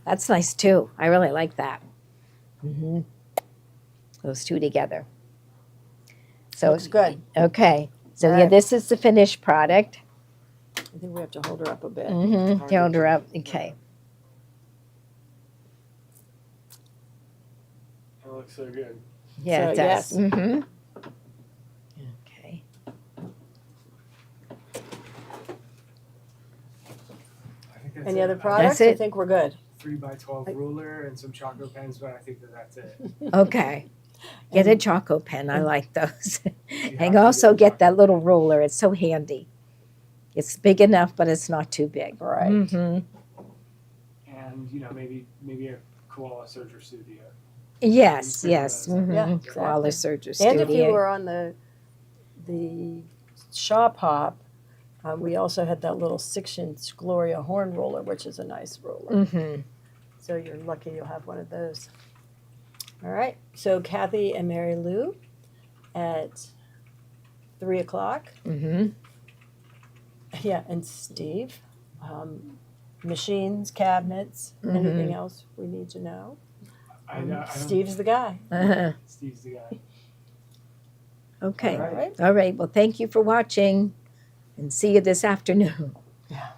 That's nice too. I really like that. Mm-hmm. Those two together. So Looks good. Okay. So All yeah, right. this is the finished product. I think we have to hold her up a bit. Mm-hmm. Count her up. Okay. It looks so good. Yeah, So, it does. yes. Mm-hmm. Okay. I think that's Any it. other products? I it. think we're good. 3x12 ruler and some choco pens, but I think that's it. Okay. Get a Choco pen. I like those. You have And to also a get Choco that little pen. ruler. It's so handy. It's big enough, but it's not too big. Right. Mhm. And maybe a koala surgery studio. Yes, Pretty yes. good. Yeah, Mhm. exactly. Koala surgery And if you studio. were on the shop hop, we also had that little 6-inch Gloria horn roller, which is a nice roller. Mhm. So you're lucky you'll have one of those. All right. So Kathy and Mary Lou at 3:00. Mhm. Yeah, and Steve. Machines, cabinets, anything else we need to know? I don't- Steve's the guy. Uh-huh. Steve's the guy. Okay. All right. All right. Well, thank you for watching, and see you this afternoon. Yeah.